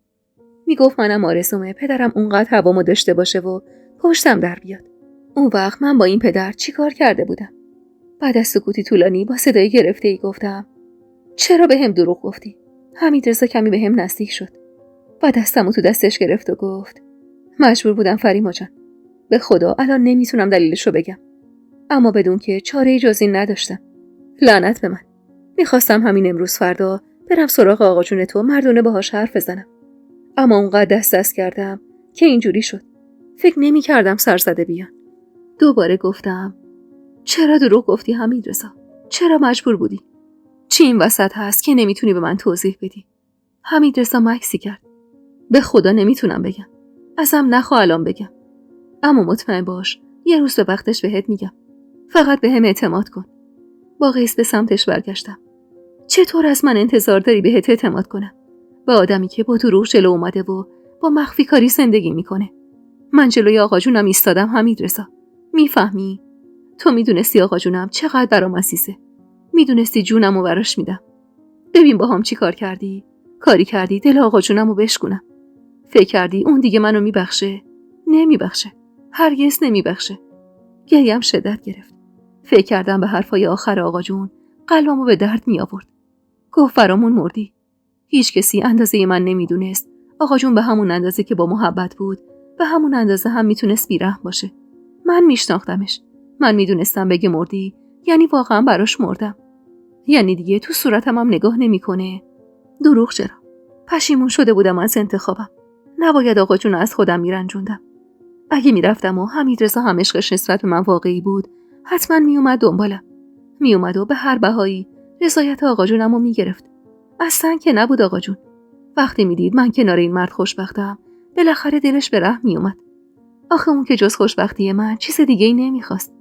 Speaker 1: میگفت منم آرزومه پدرم اونقدر هوامو داشته باشه و پشتم در بیاد. اون وقت من با این پدر چی کار کرده بودم؟ بعد از سکوتی طولانی با صدای گرفته‌ای گفتم: چرا بهم دروغ گفتی؟ حمیدرضا کمی بهم نزدیک شد و دستمو تو دستش گرفت و گفت: مجبور بودم فریما جان. به خدا الان نمیتونم دلیلشو بگم، اما بدون که چاره جز این نداشتم. لعنت به من. میخواستم همین امروز فردا برم سراغ آقا جون تو، مردونه باهاش حرف بزنم، اما اونقدر دست کردم که اینجوری شد. فکر نمی‌کردم سرزده بیان. دوباره گفتم چرا دروغ گفتی حمیدرضا؟ چرا مجبور بودی؟ چی این وسط هست که نمیتونی به من توضیح بدی؟ حمیدرضا مکسی کرد. به خدا نمیتونم بگم. ازم نخواه الان بگم. اما مطمئن باش یه روز به وقتش بهت میگم. فقط به هم اعتماد کن. با قیس به سمتش برگشتم. چطور از من انتظار داری بهت اعتماد کنم؟ به آدمی که با دروغ جلو اومده و با مخفی کاری زندگی میکنه. من جلوی آقا جونم ایستادم حمیدرضا. میفهمی؟ تو میدونستی آقا جونم چقدر برام عزیزه. میدونستی جونمو براش میدم. ببین با هم چی کار کردی؟ کاری کردی دل آقا جونمو بشکنم. فکر کردی اون دیگه منو میبخشه؟ نمیبخشه. هرگز نمیبخشه. گریم شدت گرفت. فکر کردم به حرفای آخر آقا جون قلبمو به درد می آورد. گفت فرامون مردی. هیچ کسی اندازه من نمیدونست آقا جون به همون اندازه که با محبت بود به همون اندازه هم میتونست بیرحم باشه. من میشناختمش. من میدونستم بگه مردی یعنی واقعا براش مردم. یعنی دیگه تو صورتم هم نگاه نمیکنه. دروغ چرا؟ پشیمون شده بودم از انتخابم. نباید آقا جون از خودم میرنجوندم. اگه میرفتم و حمیدرضا هم عشقش نسبت به من واقعی بود، حتما میومد دنبالم. میومد و به هر بهایی رضایت آقا جونمو میگرفت. اصلا که نبود آقا جون. وقتی میدید من کنار این مرد خوشبختم، بالاخره دلش به رحم میومد. آخه اون که جز خوشبختی من چیز دیگه ای نمیخواست.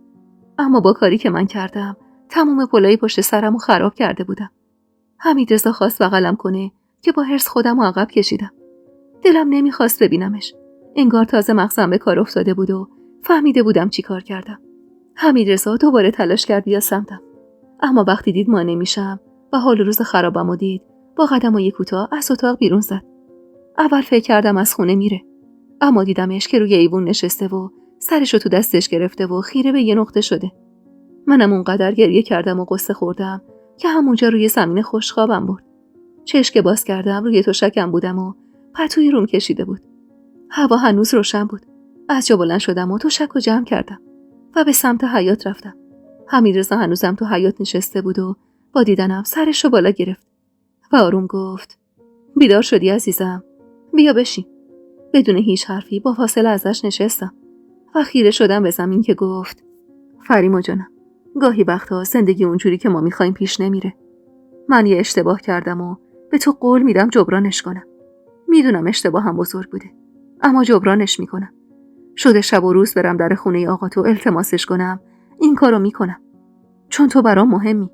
Speaker 1: اما با کاری که من کردم تموم پلای پشت سرمو خراب کرده بودم. حمیدرضا خواست بغلم کنه که با حرص خودمو عقب کشیدم. دلم نمیخواست ببینمش. انگار تازه مغزم به کار افتاده بود و فهمیده بودم چی کار کردم. حمیدرضا دوباره تلاش کرد بیا سمتم. اما وقتی دید ما نمیشم و حال روز خرابمو دید، با قدمای کوتاه از اتاق بیرون زد. اول فکر کردم از خونه میره، اما دیدمش که روی ایوون نشسته و سرشو تو دستش گرفته و خیره به یه نقطه شده. منم اونقدر گریه کردم و قصه خوردم که همونجا روی زمین خوشخوابم برد. چشم باز کردم روی تشکم بودم و پتوی روم کشیده بود. هوا هنوز روشن بود. از جا بلند شدم و تشکو جمع کردم و به سمت حیاط رفتم. حمیدرضا هنوزم تو حیاط نشسته بود و با دیدنم سرشو بالا گرفت و آروم گفت بیدار شدی عزیزم؟ بیا بشین. بدون هیچ حرفی با فاصله ازش نشستم و خیره شدم به زمین که گفت فریما جانم، گاهی وقتا زندگی اونجوری که ما میخوایم پیش نمیره. من یه اشتباه کردم و به تو قول میدم جبرانش کنم. میدونم اشتباه هم بزرگ بوده، اما جبرانش میکنم. شده شب و روز برم در خونه آقا تو التماسش کنم، این کارو میکنم. چون تو برام مهمی،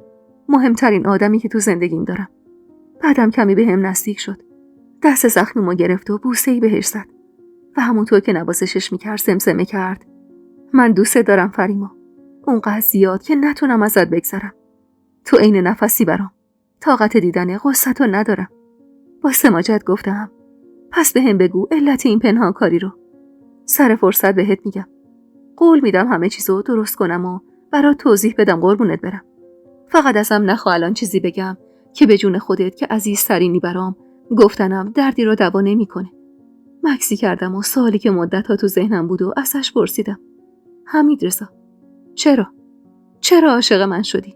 Speaker 1: مهمترین آدمی که تو زندگیم دارم. بعدم کمی به هم نزدیک شد. دست زخمیمو گرفت و بوسه‌ای بهش زد و همونطور که نوازشش میکرد زمزمه کرد من دوست دارم فریما، اونقدر زیاد که نتونم ازت بگذرم. تو عین نفسی برام، طاقت دیدن غصتو ندارم. با سماجت گفتم پس به هم بگو علت این پنهان کاری رو. سر فرصت بهت میگم. قول میدم همه چیزو درست کنم و برات توضیح بدم قربونت برم. فقط ازم نخواه الان چیزی بگم که به جون خودت که عزیزترینی برام گفتنم دردی رو دوا نمیکنه. مکسی کردم و سوالی که مدت‌ها تو ذهنم بود و ازش پرسیدم. حمیدرضا، چرا عاشق من شدی؟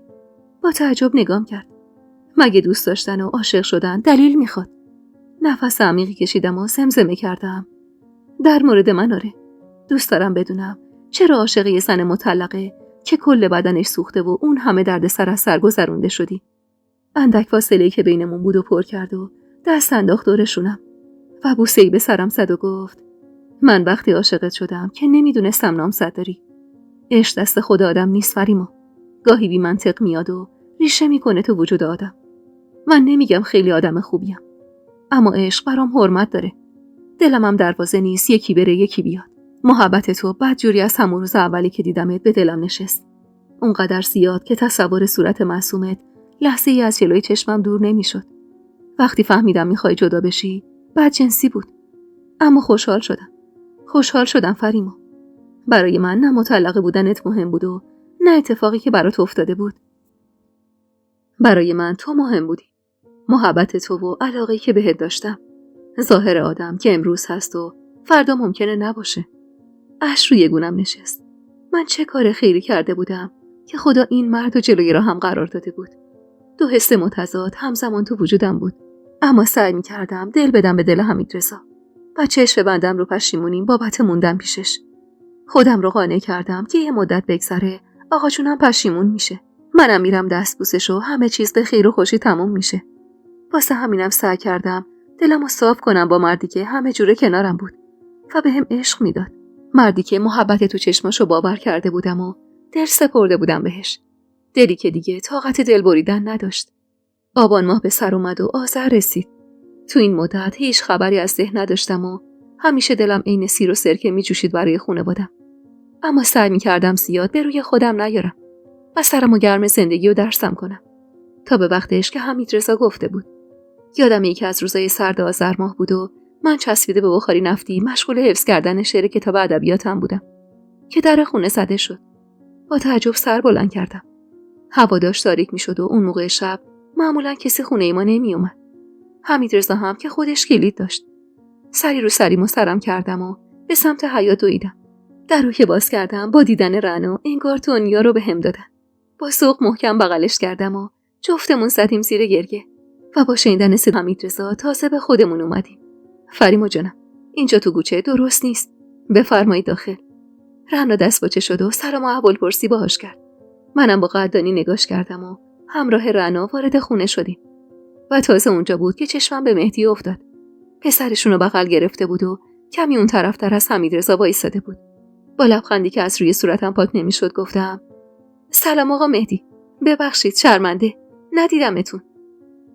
Speaker 1: با تعجب نگام کرد. مگه دوست داشتن و عاشق شدن دلیل میخواد؟ نفس عمیقی کشیدم و زمزمه کردم. در مورد من آره. دوست دارم بدونم چرا عاشق یه زن مطلقه که کل بدنش سوخته و اون همه درد سر از سر گذرونده شدی. اندک فاصله‌ای که بینمون بود و پر کرد و دست انداخت دورشونم و بوسه‌ای به سرم زد و گفت من وقتی عاشقت شدم که نمیدونستم نامزد داری. عشق دست خود آدم نیست فریما. گاهی بی منطق میاد و ریشه میکنه تو وجود آدم. من نمیگم خیلی آدم خوبیم، اما عشق برام حرمت داره. دلم هم دروازه نیست یکی بره یکی بیاد. محبت تو بدجوری از همون روز اولی که دیدمت به دلم نشست. اونقدر زیاد که تصور صورت معصومت لحظه ای از جلوی چشمم دور نمیشد. وقتی فهمیدم میخوای جدا بشی بدجنسی بود، اما خوشحال شدم فریما. برای من نه مطلقه بودنت مهم بود و نه اتفاقی که برات افتاده بود. برای من تو مهم بودی. محبت تو و علاقه‌ای که بهت داشتم. ظاهر آدم که امروز هست و فردا ممکنه نباشه. اشک روی گونم نشست. من چه کار خیری کرده بودم که خدا این مرد رو جلوی راهم قرار داده بود؟ دو حس متضاد همزمان تو وجودم بود، اما سعی می‌کردم دل بدم به دل حمیدرضا و چشم ببندم رو پشیمونیم بابت موندن پیشش. خودم رو قانع کردم که یه مدت بگذره آقا جونم پشیمون میشه، منم میرم دست بوسش و همه چیز به خیر و خوشی تموم میشه. واسه همینم سعی کردم دلمو صاف کنم با مردی که همه جوره کنارم بود و بهم عشق میداد، مردی که محبت تو چشماشو باور کرده بودم و دل سپرده بودم بهش، دلی که دیگه طاقت دل بریدن نداشت. آبان ماه به سر اومد و آذر رسید. تو این مدت هیچ خبری از ذهن نداشتم و همیشه دلم عین سیر و سرکه میجوشید برای خانواده‌ام. اما سعی می‌کردم زیاد به روی خودم نیارم و سرمو گرم زندگی و درسم کنم تا به وقتش که حمیدرضا گفته بود. یادم یکی از روزای سرد آذر ماه بود و من چسبیده به بخاری نفتی مشغول حفظ کردن شعر کتاب ادبیاتم بودم که در خونه زده شد. با تعجب سر بلند کردم. هوا داشت تاریک میشد و اون موقع شب معمولا کسی خونه ما نمی اومد. حمیدرضا هم که خودش کلید داشت. سری رو سریم و سرم کردم و به سمت حیاط دویدم. در رو که باز کردم با دیدن رنا انگار دنیا رو به هم دادن. با ذوق محکم بغلش کردم و جفتمون زدیم زیر گریه و با شنیدن صدای حمیدرضا تازه به خودمون اومدیم. فریما جانم، اینجا تو کوچه درست نیست، بفرمایید داخل. رنا دست باچه شد و سلام و احوالپرسی باهاش کرد. منم با قدردانی نگاش کردم و همراه رنا وارد خونه شدیم و تازه اونجا بود که چشمم به مهدی افتاد. پسرشون رو بغل گرفته بود و کمی اون طرفتر از حمیدرضا وایساده بود. با لبخندی که از روی صورتم پاک نمیشد گفتم: سلام آقا مهدی، ببخشید شرمنده ندیدمتون.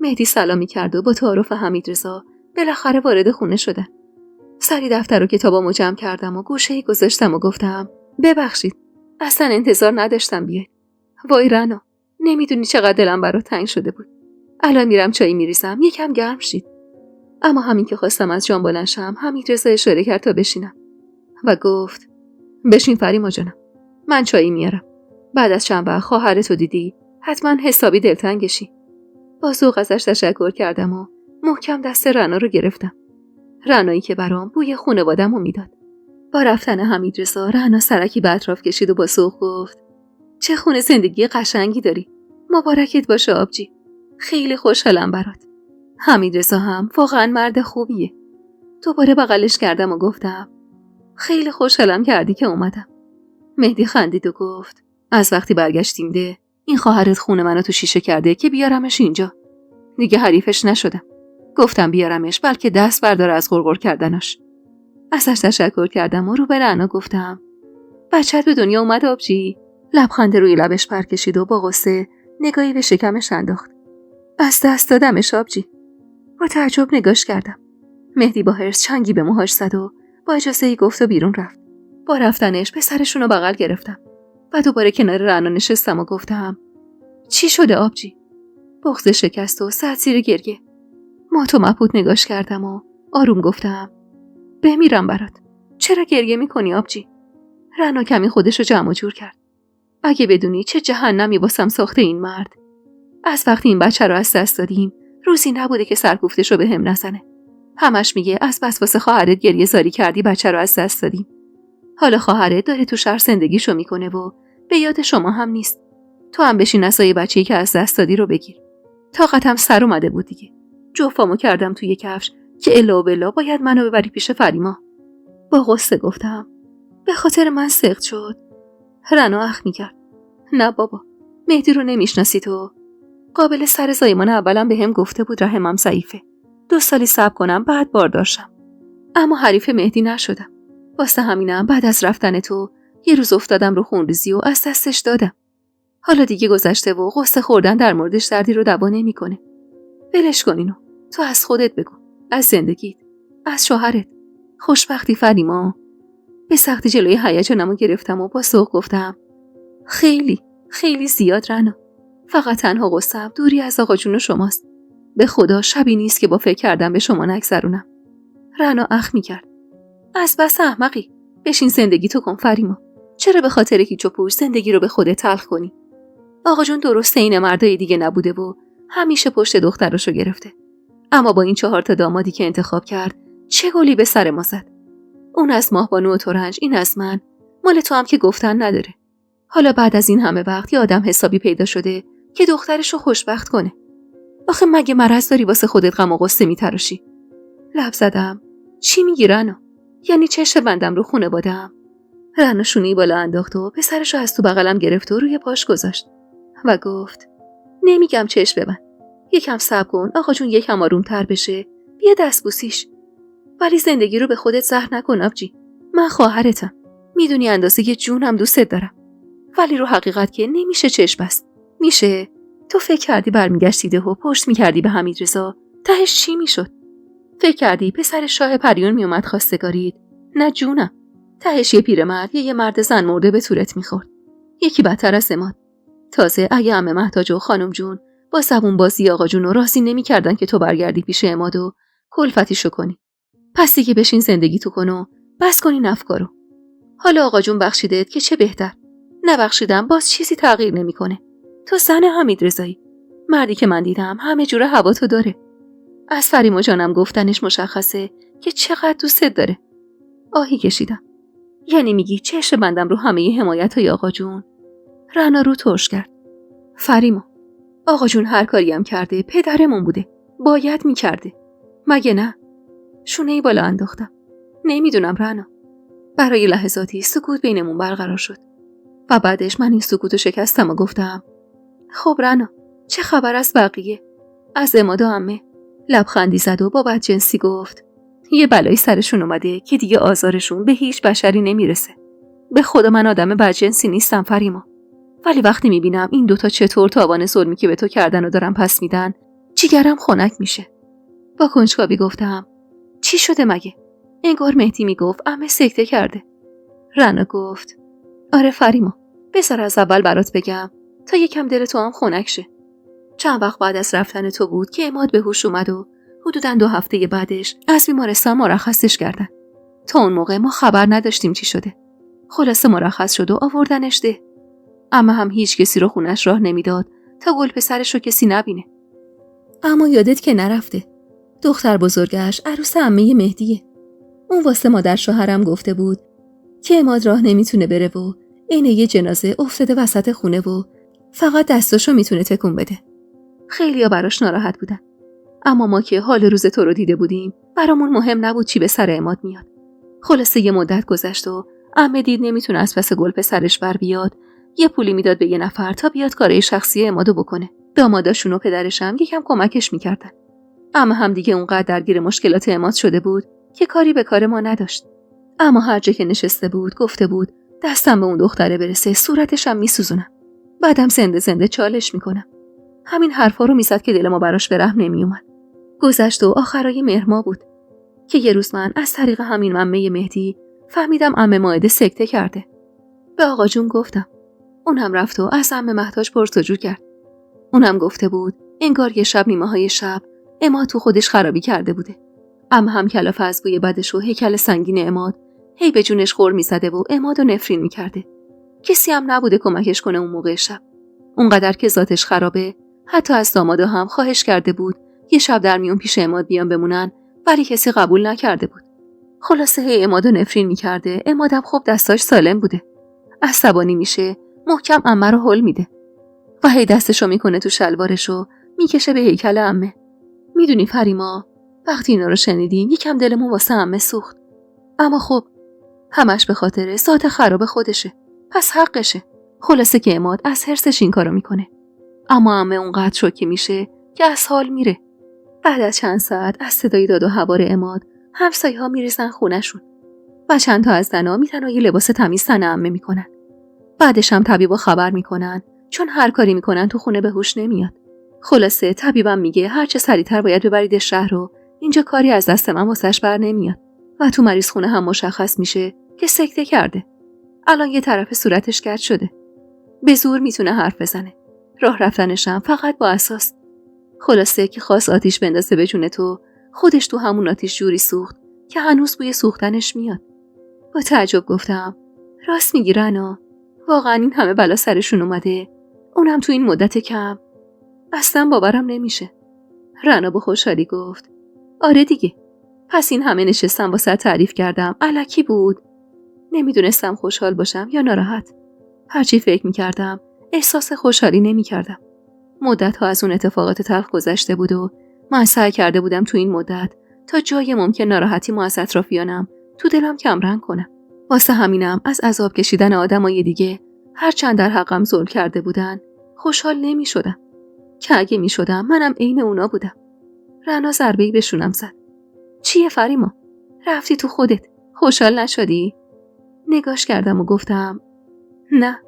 Speaker 1: مهدی سلامی کرد و با تعارف حمیدرضا بالاخره وارد خونه شدن. سری دفتر و کتابامو جمع کردم و گوشه‌ای گذاشتم و گفتم: ببخشید اصلا انتظار نداشتم بیای. وای رنا، نمیدونی چقدر دلم برات تنگ شده بود. الان میرم چایی میریزم یکم گرم شید. اما همین که خواستم از جام بلند شم حمیدرضا اشاره کرد تا بشینم و گفت: بشین فریما جانم، من چایی میارم. بعد از چند وقت خواهرتو دیدی حتما حسابی دلتنگشی. با ذوق ازش تشکر کردم و محکم دست رنا رو گرفتم. رنایی که برام بوی خانواده‌مو میداد. با رفتن حمیدرضا رنا سرکی به اطراف کشید و با ذوق گفت: چه خونه زندگی قشنگی داری. مبارکت باشه آبجی. خیلی خوشحالم برات. حمیدرضا هم واقعا مرد خوبیه. دوباره بغلش کردم و گفتم: خیلی خوشحالم کردی که اومدم. مهدی خندید و گفت: از وقتی برگشتیم ده این خواهرت خونه منو تو شیشه کرده که بیارمش اینجا. دیگه حریفش نشدم. گفتم بیارمش بلکه دست برداره از غرغر کردناش. ازش تشکر کردم و رو به رنا گفتم: بچت به دنیا اومد آبجی. لبخند روی لبش پر کشید و با غصه نگاهی به شکمش انداخت. از دست دادمش آبجی. با تعجب نگاش کردم. مهدی با حرص چنگی به موهاش زد و با اجازه‌ای گفت و بیرون رفت. با رفتنش پسرشون رو بغل گرفتم و دوباره کنار رنا نشستم و گفتم: چی شده آبجی؟ بغض شکست و سر زیر گریه. مات و مبهوت نگاش کردم و آروم گفتم: بمیرم برات. چرا گریه میکنی آبجی؟ رنا کمی خودشو جمع و جور کرد. اگه بدونی چه جهنمی واسم ساخته این مرد. از وقتی این بچه رو از دست دادیم روزی نبوده که سرکوفتشو به هم نزنه. همش میگه از بس واسه خواهرت گریه زاری کردی بچه رو از دست دادیم. حالا خواهرت داره تو شهر زندگیشو میکنه و به یاد شما هم نیست. تو هم بشین عصای بچه‌ای که از دست دادی رو بگیر. طاقتم سر اومده بود دیگه. جفامو کردم توی کفش که الا و بلا باید منو ببری پیش فریما. با غصه گفتم: به خاطر من سخت شد. رنا اخ میکرد: نه بابا، مهدی رو نمیشناسی تو. قابل سر زایمان اولم به هم گفته بود رحمم ضعیفه. 2 سالی صبر کنم بعد بارداشتم. اما حریف مهدی نشدم. واسه همینم بعد از رفتن تو یه روز افتادم رو خونریزی و از دستش دادم. حالا دیگه گذشته و غصه خوردن در موردش دردی رو دوا نمیکنه. ولش کن اینو. تو از خودت بگو، از زندگیت، از شوهرت. خوشبختی فریما. به سختی جلوی هیجانمو گرفتم و با ذوق گفتم: خیلی خیلی زیاد رنا. فقط تنها غصه‌ام دوری از آقا جون و شماست. به خدا شبی نیست که با فکر کردم به شما نگذرونم. رنا اخ میکرد: از بس احمقی. بشین زندگی تو کن فریما. چرا به خاطر هیچ و پوچ زندگی رو به خودت تلخ کنی؟ آقا جون درسته این مردای دیگه نبوده و همیشه پشت دختراشو گرفته. اما با این 4 تا دامادی که انتخاب کرد چه گلی به سر ما زد. اون از ماهبانو و ترنج، این از من. مال تو هم که گفتن نداره. حالا بعد از این همه وقت یه آدم حسابی پیدا شده که دخترشو خوشبخت کنه. آخه مگه مرض داری واسه خودت غم و غصه میتراشی؟ لب زدم. چی میگی رنا؟ یعنی چشم بندم رو خونواده‌ام؟ رنا شونه‌ای بالا انداخت و پسرشو از تو بغلم گرفت و روی پاش گذاشت و گفت نمیگم چشم ببند. یکم صبر کن آقا جون، یکم آرومتر بشه. بیا دست بوسیش. ولی زندگی رو به خودت زهر نکن آبجی. من خواهرتم. میدونی اندازه جونم دوستت دارم. ولی رو حقیقت که نمیشه چشم بست. میشه؟ تو فکر کردی برمیگشتی ده و پشت میکردی به حمیدرضا؟ تهش چی میشد؟ فکر کردی پسر شاه پریون میومد خواستگارید؟ نه جونم. تهش یه پیرمرد یه مرد زن مرده به تورت میخورد. یکی بدتر از عماد. تازه اگه عمه مهتاج و خانم جون با زبون بازی آقا جون رو راضی نمیکردن که تو برگردی پیش عماد و کلفتیشو کنی. پس دیگه بشین زندگی تو کن و بس کنی افکارو. حالا آقا جون بخشیدت که چه بهتر. نبخشیدم باز چیزی تغییر نمیکنه. تو زن حمیدرضایی. مردی که من دیدم همه جوره هوا تو داره. از فریما جانم گفتنش مشخصه که چقدر دوستت داره. آهی کشیدم. یعنی میگی چشم بندم رو همه حمایت‌های آقا جون؟ رنا رو ترش کرد. فریما، آقا جون هر کاری هم کرده پدرمون بوده. باید میکرده. مگه نه؟ شونه‌ای بالا انداختم. نمیدونم رنا. برای لحظاتی سکوت بینمون برقرار شد. و بعدش من این سکوتو شکستم و گفتم خب رنا، چه خبر از بقیه؟ از عماد و عمه؟ لبخندی زد و با بدجنسی گفت یه بلایی سرشون اومده که دیگه آزارشون به هیچ بشری نمیرسه. به خدا من آدم بدجنسی نیستم فریما. ولی وقتی میبینم این دوتا چطور تاوان ظلمی که به تو کردن و دارن پس میدن، جیگرم خنک میشه. با کنجکاوی گفتم چی شده مگه؟ انگار مهدی میگفت عمه سکته کرده. رنا گفت آره فریما، بذار از اول برات بگم تا یکم دل تو هم خنک شه. چند وقت بعد از رفتن تو بود که عماد به هوش اومد و حدوداً 2 هفته بعدش از بیمارستان مرخصش کردن. تا اون موقع ما خبر نداشتیم چی شده. خلاصه مرخص شد و آوردنش ده. اما هم هیچ کسی رو خونش راه نمیداد تا گل پسرش رو کسی نبینه. اما یادت که نرفته. دختر بزرگش عروس عمه مهدیه. اون واسه مادر شوهرم گفته بود که عماد راه نمیتونه بره و اینه یه جنازه افتاده وسط خونه و فقط دستاشو میتونه تکون بده. خیلیا براش ناراحت بودن. اما ما که حال روز تو رو دیده بودیم برامون مهم نبود چی به سر عماد میاد. خلاصه یه مدت گذشت و عمه دید نمیتونه از پس گل پسرش بر بیاد. یه پولی میداد به یه نفر تا بیاد کارهای شخصی عمادو بکنه. داماداشون و پدرش هم یکم کمکش میکردن. اما هم دیگه اونقدر درگیر مشکلات عماد شده بود که کاری به کار ما نداشت. اما هر جا که نشسته بود گفته بود دستم به اون دختره برسه صورتش هم میسوزونم. بعدم زنده زنده چالش میکنم. همین حرفا رو میزد که دل ما براش به رحم نمیومد. گذشت و آخرای مهر ماه بود که یه روز من از طریق همین عمه مهدی فهمیدم عمه مائده سکته کرده. به آقا جون گفتم. اون هم رفت و از عمه مهتاج پرسجو کرد. اون هم گفته بود انگار یه شب نیمه های شب عماد تو خودش خرابی کرده بوده. اما هم کلافه از بوی بدش و هیکل سنگین عماد هی به جونش خور میزده و عمادو نفرین میکرده. کسی هم نبوده کمکش کنه اون موقع شب. اونقدر که ذاتش خرابه حتی از دامادا هم خواهش کرده بود یه شب در میون پیش عماد بیان بمونن، ولی کسی قبول نکرده بود. خلاصه هی عمادو نفرین میکرده. عمادم خب دستاش سالم بوده. عصبانی میشه محکم عمه رو هل میده و هی دستشو میکنه تو شلوارشو میکشه به هیکل عمه. میدونی فریما، وقتی اینا رو شنیدیم یکم دلمون واسه عمه سوخت. اما خب همش به خاطر ذات خراب خودشه. پس حقشه. خلاصه که عماد از حرصش این کارو میکنه. اما عمه اونقدر شوکه میشه که از حال میره. بعد از چند ساعت از صدای داد و هوار عماد همسایه‌ها میریزن خونه‌شون و چند تا از زنا میرن و یه لباس تمیز تن عمه میکنن. بعدش هم طبیبا خبر میکنن، چون هر کاری میکنن تو خونه به هوش نمیاد. خلاصه طبیبم میگه هر چه سریعتر باید ببرید شهر رو، اینجا کاری از دست من واسش بر نمیاد. و تو مریض خونه هم مشخص میشه که سکته کرده. الان یه طرف صورتش کج شده. به زور میتونه حرف بزنه. راه رفتنش هم فقط با اساس. خلاصه که خواست آتیش بندازه به جون تو، خودش تو همون آتیش جوری سوخت که هنوز بوی سوختنش میاد. با تعجب گفتم راست میگی رنا؟ واقعا این همه بلا سرشون اومده؟ اونم تو این مدت کم؟ اصلا باورم نمیشه. رنا با خوشحالی گفت آره دیگه. پس این همه نشستم واسه تعریف کردم. الکی بود. نمیدونستم خوشحال باشم یا ناراحت. هرچی فکر میکردم احساس خوشحالی نمیکردم. مدت‌ها از اون اتفاقات تلخ گذشته بود و من سعی کرده بودم تو این مدت تا جای ممکن ناراحتیمو از اطرافیانم تو دلم کمرنگ کنم. واسه همینم از عذاب کشیدن آدمای دیگه هرچند در حقم ظلم کرده بودن خوشحال نمی‌شدم. که اگه می‌شدم منم عین اونا بودم. رنا ضربه‌ای به شونم زد. چیه فریما؟ رفتی تو خودت. خوشحال نشدی؟ نگاش کردم و گفتم نه.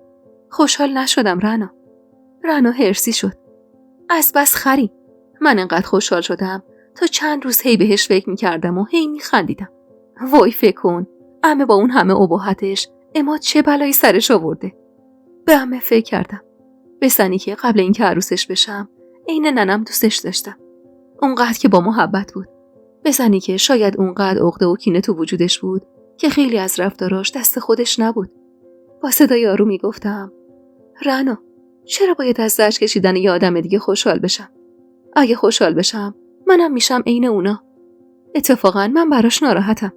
Speaker 1: خوشحال نشدم رنا. رنا هرسی شد. از بس خری. من انقدر خوشحال شدم تا چند روز هی بهش فکر می‌کردم و هی می‌خندیدم. وای فکر کن. عمه با اون همه اباحتش عماد چه بلایی سرش آورده. به عمه فکر کردم. به سنی که قبل اینکه عروسش بشم عین ننم دوستش داشتم. اونقدر که با محبت بود. به سنی که شاید اونقدر عقده و کینه تو وجودش بود که خیلی از رفتاراش دست خودش نبود. با صدای آرومی گفتم رنا چرا باید از زجر کشیدن یه آدم دیگه خوشحال بشم؟ اگه خوشحال بشم منم میشم عین اونا. اتفاقا من براش ناراحتم.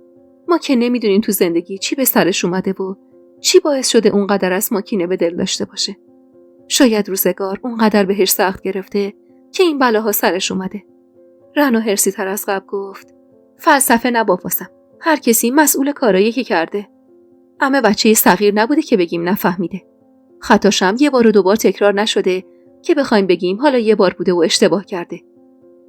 Speaker 1: ما که نمیدونیم تو زندگی چی به سرش اومده و چی باعث شده اونقدر از ما کینه به دل داشته باشه. شاید روزگار اونقدر بهش سخت گرفته که این بلاها سرش اومده. رنا هرسی تر از قبل گفت فلسفه نبافاسم. هر کسی مسئول کارایی که کرده. عمه بچه صغیر نبوده که بگیم نفهمیده. خطاشم یه بار و دوبار تکرار نشده که بخوایم بگیم حالا یه بار بوده و اشتباه کرده.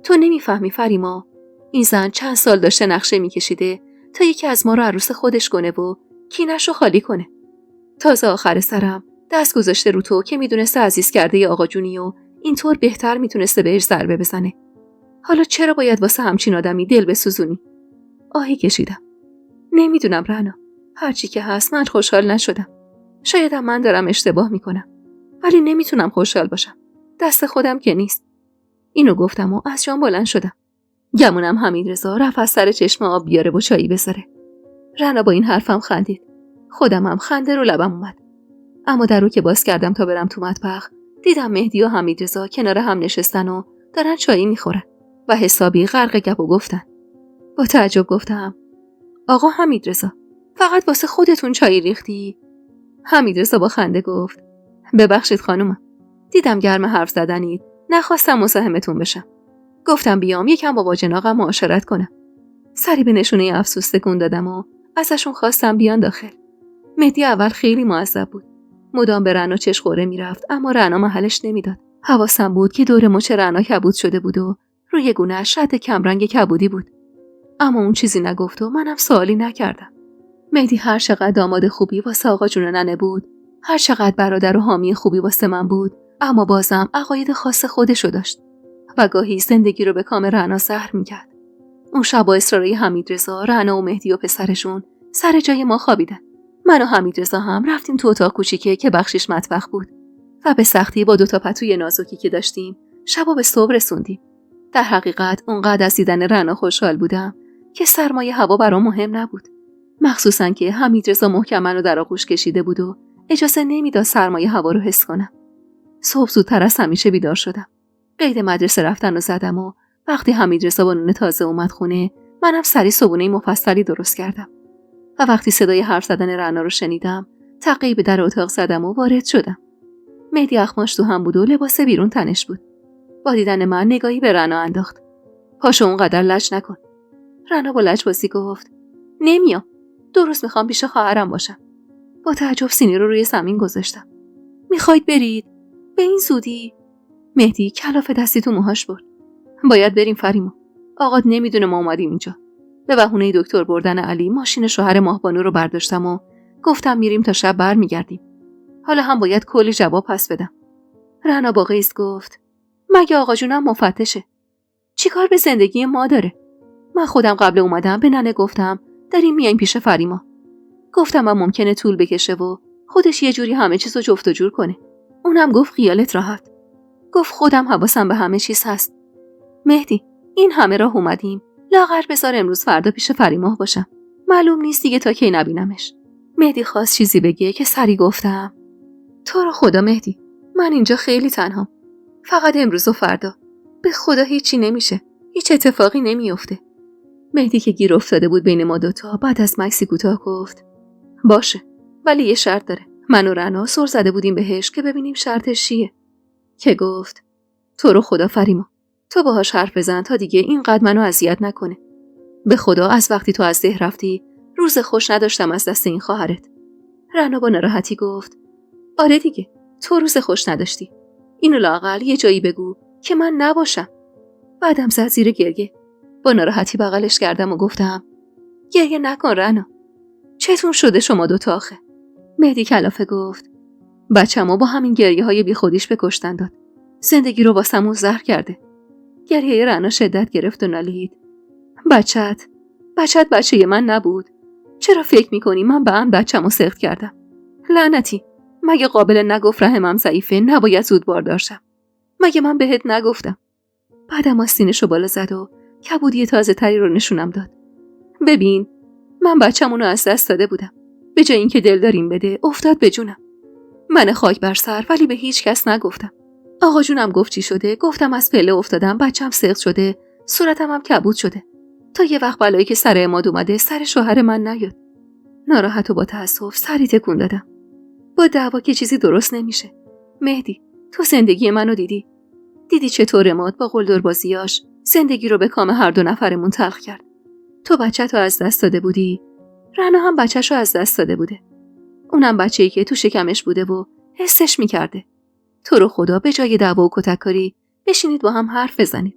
Speaker 1: تو نمیفهمی فریما. این زن چند سال داشته نقشه میکشیده تا یکی از ما رو عروس خودش کنه و کینه‌شو خالی کنه. تازه آخر سرم دست گذاشته رو تو که میدونسته عزیز کرده ی آقا جونی و اینطور بهتر میتونسته بهش ضربه بزنه. حالا چرا باید واسه همچین آدمی دل بسوزونی؟ آهی کشیدم. نمیدونم رنا. هرچی که هست من خوشحال نشدم. شاید من دارم اشتباه میکنم. ولی نمیتونم خوشحال باشم. دست خودم که نیست. اینو گفتم و از جام بلند شدم. گمونم حمیدرضا رفت از سر چشم آب بیاره و چایی بذاره. رنا با این حرفم خندید. خودم هم خنده رو لبم اومد. اما در رو که باز کردم تا برم تو مطبخ دیدم مهدی و حمیدرضا کنار هم نشستن و دارن چایی میخورن و حسابی غرق گپ و گفتن. با تعجب گفتم آقا حمیدرضا فقط واسه خودتون چای ریختی؟ حمیدرضا با خنده گفت ببخشید خانومم. دیدم گرم حرف زدنید. نخواستم مزاحمتون بشم. گفتم بیام یکم با باجناقم معاشرت کنم. سری به نشونه افسوس تکون دادم و ازشون خواستم بیان داخل. مهدی اول خیلی معذب بود. مدام به رنا چشخوره میرفت اما رنا محلش نمیداد. حواسم بود که دور مچ رنا کبود شده بود و روی گونه‌اش شد کمرنگ کبودی بود. اما اون چیزی نگفت و منم سوالی نکردم. مهدی هر چقدر داماد خوبی واسه آقا جون ننه بود، هر چقدر برادر و حامی خوبی واسه من بود، اما بازم عقاید خاص خودشو داشت و گاهی زندگی رو به کام رنا زهر میکرد. اون شب با اصراری حمیدرضا، رنا و مهدی و پسرشون سر جای ما خوابیدن. من و حمیدرضا هم رفتیم تو اتاق کوچیکه که بخشش مطبخ بود و به سختی با 2 تا پتوی نازکی که داشتیم شبو به صبح رسوندیم. در حقیقت اونقدر از دیدن رنا خوشحال بودم که سرمایه هوا برام مهم نبود. مخصوصاً که حمیدرضا محکم منو در آغوش کشیده بود و اجازه نمیداد سرمایه هوا رو حس کنم. صبح زودتر از همیشه بیدار شدم. قید مدرسه رفتن رو زدم و وقتی حمیدرضا با نون تازه اومد خونه منم سری صبحونه مفصلی درست کردم. و وقتی صدای حرف زدن رنا رو شنیدم تقی به در اتاق زدم و وارد شدم. مهدی اخماش تو هم بود و لباس بیرون تنش بود. با دیدن من نگاهی به رنا انداخت. پاشو اونقدر لج نکن. رنا با لجبازی گفت نمیام. 2 روز میخوام پیش خواهرم باشم. با تعجب سینی رو روی زمین گذاشتم. میخواید برید؟ به این زودی؟ مهدی کلاف دستی تو موهاش برد. باید بریم فریما. آقات نمیدونه ما اومدیم اینجا. به بهونه دکتر بردن علی ماشین شوهر ماهبانو رو برداشتم و گفتم میریم تا شب برمیگردیم. حالا هم باید کلی جواب پس بدم. رنا با غیظ گفت مگه آقا جونم مفتشه؟ چیکار به زندگی ما داره؟ من خودم قبل اومدم به ننه گفتم داریم میایم پیش فریما. گفتم و ممکنه طول بکشه و خودش یه جوری همه چیزو جفت و جور کنه. اونم گفت خیالت راحت. گفت خودم حواسم به همه چیز هست. مهدی این همه راه اومدیم. لاغر بذار امروز فردا پیش فریما باشم. معلوم نیست دیگه تا کی نبینمش. مهدی خواست چیزی بگه که سری گفتم تو رو خدا مهدی من اینجا خیلی تنهام. فقط امروز و فردا. به خدا هیچی نمیشه. هیچ اتفاقی نمیفته. مهدی که گیر افتاده بود بین ما دوتا بعد از مکسی کوتاه گفت باشه، ولی یه شرط داره. من و رنا سر زده بودیم بهش که ببینیم شرطش چیه. که گفت تو رو خدا فریما، تو باهاش حرف بزن تا دیگه اینقدر منو اذیت نکنه. به خدا از وقتی تو از ده رفتی روز خوش نداشتم از دست این خواهرت. رنا با ناراحتی گفت آره دیگه، تو روز خوش نداشتی. اینو لااقل یه جایی بگو که من نباشم. بعدم زد زیر گریه. با ناراحتی بغلش کردم و گفتم گریه نکن رنا. چطور شده شما دوتا آخه؟ مهدی کلافه گفت بچه‌مو با همین گریه های بی خودیش به کشتن داد. زندگی رو واسمون زهر کرده. گریه رنا شدت گرفت و نالید. بچت بچه من نبود. چرا فکر میکنی من به هم بچه‌مو سخت کردم؟ لعنتی، مگه قابل نگفت رحمم ضعیفه نباید زود باردار شم؟ مگه من بهت نگفتم؟ بعدم آستینشو بالا زد و کبودی تازه تری رو نشونم داد. ببین، من بچه‌مونو از دست داده بودم. به جای اینکه دلداریم بده افتاد به جونم. من خاک بر سر، ولی به هیچ کس نگفتم. آقا جونم گفت چی شده، گفتم از پله افتادم، بچم سقط شده، صورتم هم کبود شده، تا یه وقت بلایی که سر عماد اومده سر شوهر من نیاد. ناراحت و با تأسف سری تکون دادم. با دعوا که چیزی درست نمیشه. مهدی، تو زندگی منو دیدی چطور عماد با قلدربازیاش زندگی رو به کام هر دو نفرمون تلخ کرد. تو بچه‌تو از دست داده بودی، رنا هم بچه‌شو از دست داده بوده. اونم بچه‌ای که تو شکمش بوده و حسش میکرده. تو رو خدا به جای دعوا و کتککاری بشینید با هم حرف بزنید.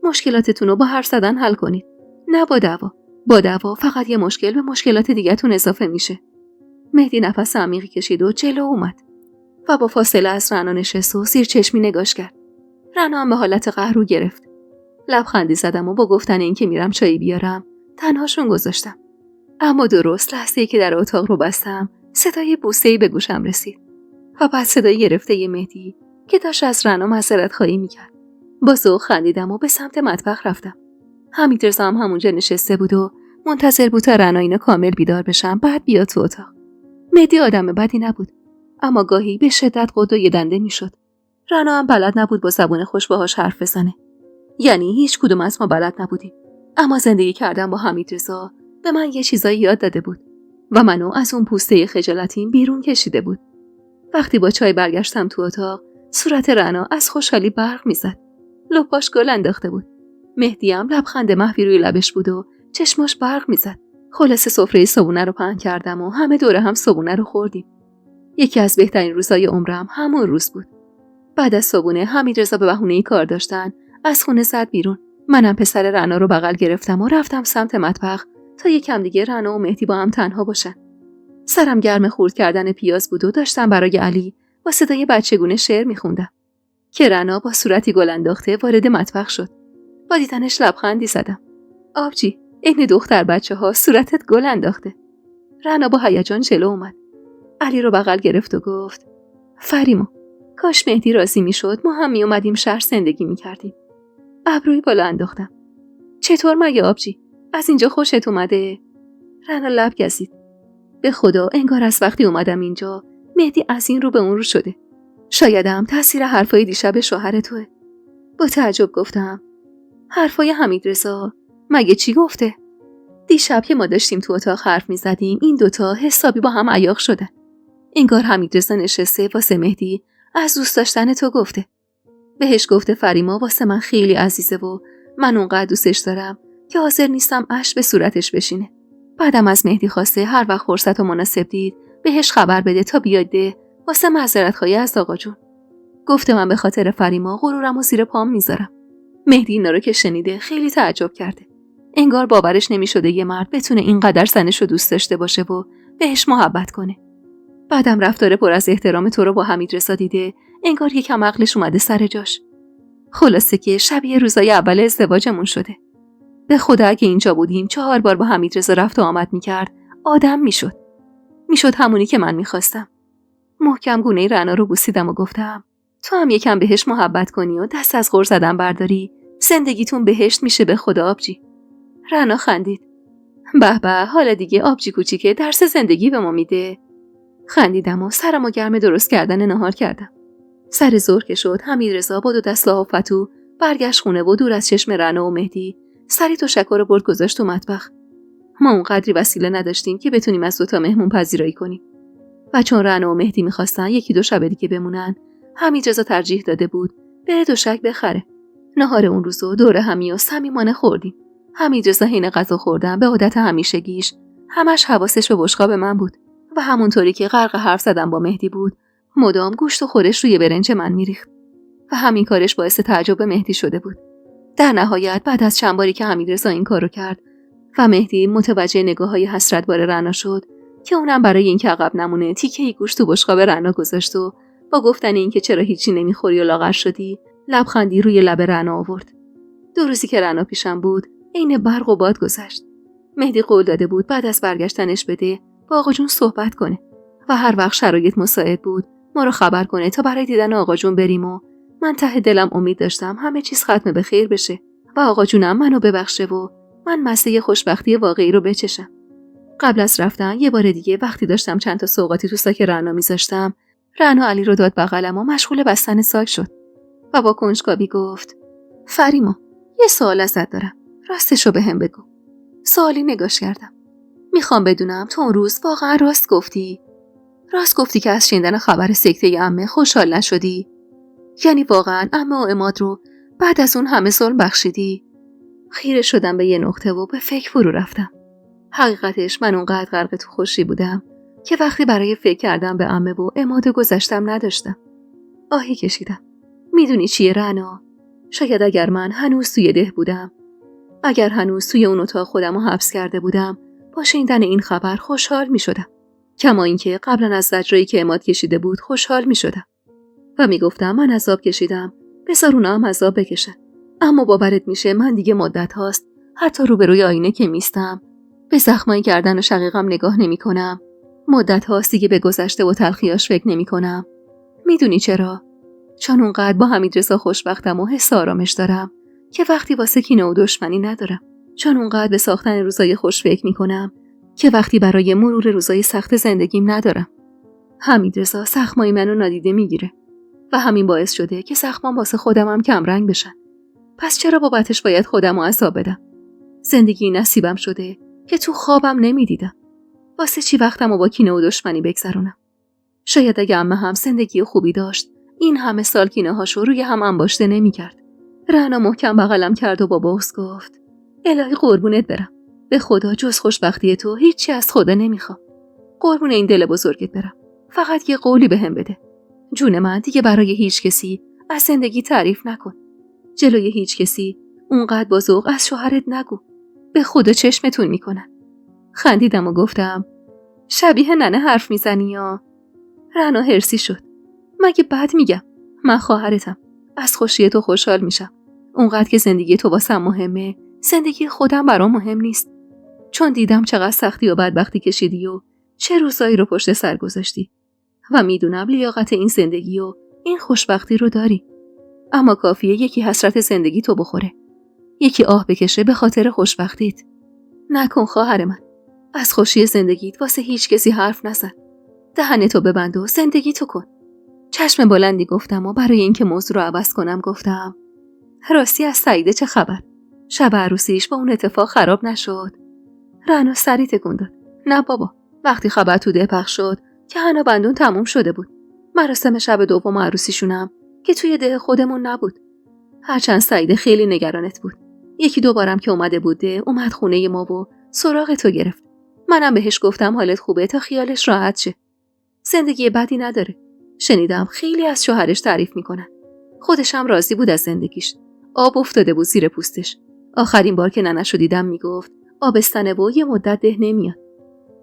Speaker 1: مشکلاتتون رو با حرف زدن حل کنید، نه با دعوا. با دعوا فقط یه مشکل به مشکلات دیگه‌تون اضافه میشه. مهدی نفس عمیقی کشید و جلو اومد و با فاصله از رنا نشست و زیر چشمی نگاش کرد. رنا هم به حالت قهرو گرفت. لبخندی زدم و با گفتن این که میرم چایی بیارم تنهاشون گذاشتم. اما درست لحظه‌ای که در اتاق رو بستم صدای بوسه‌ای به گوشم رسید و بعد صدای گرفته مهدی که داشت از رنا معذرت خواهی میکرد. با ذوق خندیدم و به سمت مطبخ رفتم. حمیدرضا هم همونجا نشسته بود و منتظر بود تا رنا اینو کامل بیدار بشم بعد بیاد تو اتاق. مهدی آدم بدی نبود، اما گاهی به شدت قدوی دنده میشد. رنا هم بلد نبود با زبون خوش باهاش حرف بزنه. یعنی هیچ کدوم از ما بلد نبودیم. اما زندگی کردن با حمیدرضا به من یه چیزایی یاد داده بود و منو از اون پوسته خجالتیم بیرون کشیده بود. وقتی با چای برگشتم تو اتاق، صورت رنا از خوشحالی برق میزد. لپاش گل انداخته بود. مهدی هم لبخند محوی روی لبش بود و چشماش برق میزد. خلاصه سفره صبحونه رو پهن کردم و همه دوره هم صبحونه رو خوردیم. یکی از بهترین روزای عمرم همون روز بود. بعد از صبحونه حمیدرضا به بهونه کار داشتن از خونه زد بیرون. منم پسر رنا رو بغل گرفتم و رفتم سمت مطبخ تا یکم دیگه رنا و مهدی با هم تنها باشن. سرم گرم خورد کردن پیاز بود و داشتم برای علی با صدای بچگونه شعر میخوندم که رنا با صورتی گل انداخته وارد مطبخ شد. با دیدنش لبخندی زدم. آبجی، این دختر بچه‌ها صورتت گل انداخته. رنا با هیجان جلو اومد. علی رو بغل گرفت و گفت فریما، کاش مهدی راضی میشد ما هم میومدیم شهر زندگی میکردیم. ابروی بالا انداختم. چطور مگه آبجی؟ از اینجا خوشت اومده؟ رنا لب گزید. به خدا انگار از وقتی اومدم اینجا مهدی از این رو به اون رو شده. شایدم تاثیر حرفای دیشب شوهر توه. با تعجب گفتم حرفای حمیدرضا؟ مگه چی گفته؟ دیشب که ما داشتیم تو اتاق حرف میزدیم این دوتا حسابی با هم عیاق شدن. انگار حمیدرضا نشسته واسه مهدی از دوست داشتن تو گفته. بهش گفته فریما واسه من خیلی عزیزه و من اونقدر دوستش دارم که حاضر نیستم اشک به صورتش بشینه. بعدم از مهدی خواسته هر وقت فرصت و مناسب دید بهش خبر بده تا بیاد ده واسه معذرت خواهی از آقا جون. گفته من به خاطر فریما غرورمو زیر پام میذارم. مهدی اینا رو که شنیده خیلی تعجب کرده. انگار باورش نمیشده یه مرد بتونه اینقدر زنشو دوست داشته باشه و بهش محبت کنه. بعدم رفتار پر از احترام تو رو با حمیدرضا دیده انگار یکم عقلش اومده سر جاش. خلاصه که شبیه روزای اول ازدواجمون شده. به خدا اگه اینجا بودیم 4 بار با حمیدرضا رفت و آمد میکرد آدم میشد همونی که من میخواستم. محکم گونه رنا رو بوسیدم و گفتم تو هم یکم بهش محبت کنی و دست از غر زدن برداری زندگیتون بهشت میشه به خدا آبجی. رنا خندید. به به، حالا دیگه آبجی کوچیکه درس زندگی به ما میده. خندیدم و سرمو گرم درست کردن نهار کردم. سر ظهر که شد حمیدرضا با 2 دست لحافتو برگشت خونه و دور از چشم رنا و مهدی سری تشک رو برد گذاشت تو مطبخ. ما اونقدری وسیله نداشتیم که بتونیم از 2 تا مهمون پذیرایی کنیم. و چون رنا و مهدی میخواستن 1-2 شب دیگه بمونن، حمید رضا ترجیح داده بود بره تشک بخره. نهار اون روزو دور همی و صمیمانه خوردیم. حمید رضا حین غذا خوردن به عادت همیشگیش همش حواسش به بشقاب من بود و همونطوری که غرق حرف زدن با مهدی بود، مدام گوشت و خورش روی برنج من میریخت و همین کارش باعث تعجب مهدی شده بود. در نهایت بعد از چند باری که حمید رضا این کارو کرد و مهدی متوجه نگاه‌های حسرتبار رنا شد که اونم برای اینکه عقب نمونه تیکه‌ای گوشت تو بشقاب رنا گذاشت و با گفتن اینکه چرا هیچی نمیخوری و لاغر شدی، لبخندی روی لب رنا آورد. 2 روزی که رنا پیشم بود، عین برق و باد گذشت. مهدی قول داده بود بعد از برگشتنش بده با آقا جون صحبت کنه و هر وقت شرایط مساعد بود ما رو خبر کنه تا برای دیدن آقا جون بریم و من ته دلم امید داشتم همه چیز ختم به خیر بشه و آقا جونم منو ببخشه و من مزه خوشبختی واقعی رو بچشم. قبل از رفتن یه بار دیگه وقتی داشتم چند تا سوغاتی تو ساک رنا میذاشتم، رنا علی رو داد بغلم و مشغول بستن ساک شد و با کنجکاوی گفت: فریما، یه سوال ازت دارم، راستشو بهم بگو. سوالی نگاش کردم. میخوام بدونم تو اون روز واقعا راست گفتی؟ راست گفتی که از شنیدن خبر سکته عمه خوشحال نشدی؟ یعنی واقعا عمه و عماد رو بعد از اون همه ظلم بخشیدی؟ خیره شدم به یه نقطه و به فکر فرو رفتم. حقیقتش من اونقدر غرق تو خوشی بودم که وقتی برای فکر کردن به عمه و عماد گذشتم نداشتم. آهی کشیدم. میدونی چیه رنا؟ شاید اگر من هنوز توی ده بودم، اگر هنوز توی اون اتاق خودم رو حبس کرده بودم، با شنیدن این خبر خوشحال می شدم. کما اینکه قبلا از زجرایی که عماد کشیده بود خوشحال می شدم و می گفتم من عذاب کشیدم، بذار اونا هم عذاب بکشن. اما باورت میشه من دیگه مدت هاست حتی روبروی آینه که میستم به زخمای گردن و شقیقم نگاه نمی کنم. مدت هاست دیگه به گذشته و تلخیاش فکر نمی کنم. میدونی چرا؟ چون اونقدر با حمید رضا خوشبختم و حس آرامش دارم که وقتی واسه کینه و دشمنی ندارم. چون اونقدر به ساختن روزای خوش فکر میکنم که وقتی برای مرور روزای سخت زندگیم ندارم. حمید رضا زخمای منو نادیده میگیره و همین باعث شده که زخمام واسه خودم هم کم رنگ بشن. پس چرا بابتش باید خودم رو عذاب بدم؟ زندگی نصیبم شده که تو خوابم نمیدیدم. واسه چی وقتم رو با کینه و دشمنی بگذرونم؟ شاید اگه عمه هم زندگی خوبی داشت این همه سال کینه هاشو روی هم انباشته نمی‌کرد. رنا محکم بغلم کرد و با بغض گفت: الهی قربونت برم، به خدا جز خوشبختی تو هیچی از خدا نمیخوام. قربون این دل بزرگت برم، فقط یه قولی بهم بده. جون من دیگه برای هیچ کسی از زندگی تعریف نکن. جلوی هیچ کسی اونقدر با ذوق از شوهرت نگو، به خدا چشمتون میکنن. خندیدم و گفتم: شبیه ننه حرف میزنی یا؟ رنا هرسی شد. مگه بد میگم؟ من خواهرتم، از خوشی تو خوشحال میشم. اونقدر که زندگی تو واسم مهمه، زندگی خودم برام مهم نیست. چون دیدم چقدر سختی و بدبختی کشیدی و چه روزایی رو پشت سر گذاشتی و میدونم لیاقت این زندگی و این خوشبختی رو داری. اما کافیه یکی حسرت زندگی تو بخوره، یکی آه بکشه به خاطر خوشبختیت. نکن خواهر من، از خوشی زندگیت واسه هیچ کسی حرف نزن. دهنتو ببند و زندگی تو کن. چشم بلندی گفتم و برای اینکه موضوع رو عوض کنم گفتم: راستی از سعیده چه خبر؟ شب عروسیش با اون اتفاق خراب نشد؟ رنا سری تکون داد: نه بابا، وقتی خبر تو ده پخش شد که حنا بندون تموم شده بود. مراسم شب دوم عروسیشونم که توی ده خودمون نبود. هرچند سعیده خیلی نگرانت بود. 1-2 بارم که اومده بود ده اومد خونه ما و سراغ تو گرفت. منم بهش گفتم حالت خوبه تا خیالش راحت شه. زندگی بدی نداره. شنیدم خیلی از شوهرش تعریف میکنن. خودش هم راضی بود از زندگیش. آب افتاده بود زیر پوستش. آخرین بار که ننه‌شو دیدم میگفت آبستنه و یه مدت ده نمیاد.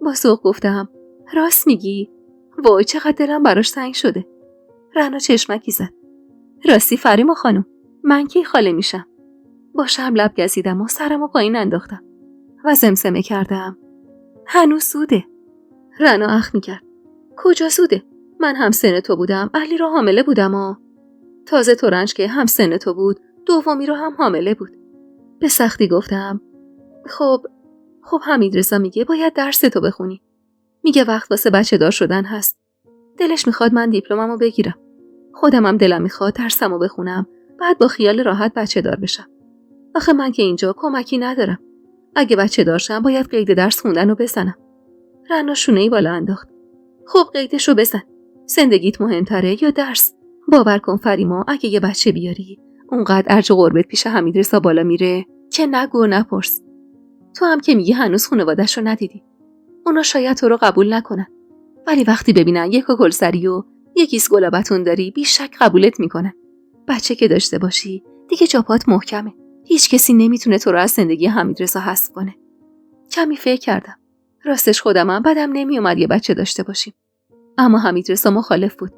Speaker 1: با ذوق گفتم: راست میگی؟ وای چقدر دلم براش تنگ شده. رنا چشمکی زد: راستی فریما خانم، من کی خاله میشم؟ با شرم لب گزیدم و سرمو پایین انداختم و زمزمه کردم: هنوز زوده. رنا اخ میکرد: کجا زوده؟ من هم سن تو بودم، علی رو حامله بودم و تازه ترنج که هم سن تو بود، دومی رو هم حامله بود. به سختی گفتم: خب حمید رضا میگه باید درس تو بخونی. میگه وقت واسه بچه دار شدن هست. دلش میخواد من دیپلممو بگیرم. خودم هم دلم میخواد درسمو بخونم، بعد با خیال راحت بچه دار بشم. آخه من که اینجا کمکی ندارم. اگه بچه داشتم باید قید درس خوندن رو بزنم. رنا شونه‌ای بالا انداخت. خب قیدشو بزن. زندگیت مهمتره یا درس؟ باور کن فریما، اگه یه بچه بیاری اونقدر ارج و قربت پیش حمیدرضا بالا میره که نگو و نپرس. تو هم که میگی هنوز خانواده‌شو ندیدی. اونا شاید تو رو قبول نکنن، ولی وقتی ببینن یک گلسری و یک کیس گلابتون داری بیشک قبولت میکنن. بچه که داشته باشی دیگه جاپات محکمه. هیچ کسی نمیتونه تو رو از زندگی حمیدرضا حذف کنه. کمی فکر کردم. راستش خودمم بدم نمیومد یه بچه داشته باشیم. اما حمیدرضا مخالف بود.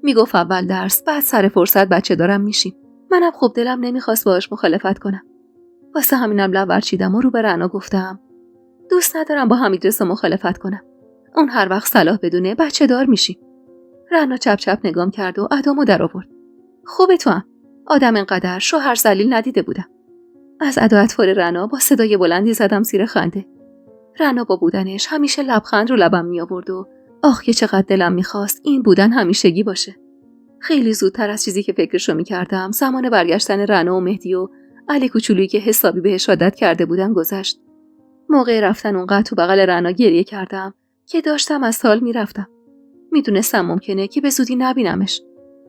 Speaker 1: میگفت اول درس بعد سر فرصت بچه دارم میشیم. منم خب دلم نمیخواست باهاش مخالفت کنم. واسه همینم لب ورچیدم و رو به رنا گفتم دوست ندارم با حمیدرضا مخالفت کنم. اون هر وقت صلاح بدونه بچه دار میشیم. رنا چپ چپ نگام کرد و ادامو در آورد. خوبه تو هم. آدم انقدر شوهر ذلیل ندیده بودم. از ادا اطفال رنا با صدای بلندی زدم زیر خنده. رنا با بودنش همیشه لبخند رو لبم می آورد و آخ که چقدر دلم میخواست این بودن همیشگی باشه. خیلی زودتر از چیزی که فکرشو میکردم زمان برگشتن رنا و مهدی و علی کوچولویی که حسابی بهش عادت کرده بودن گذشت. موقع رفتن اونقدر تو بغل رنا گریه کردم که داشتم از حال میرفتم. میدونستم ممکنه که به زودی نبینمش.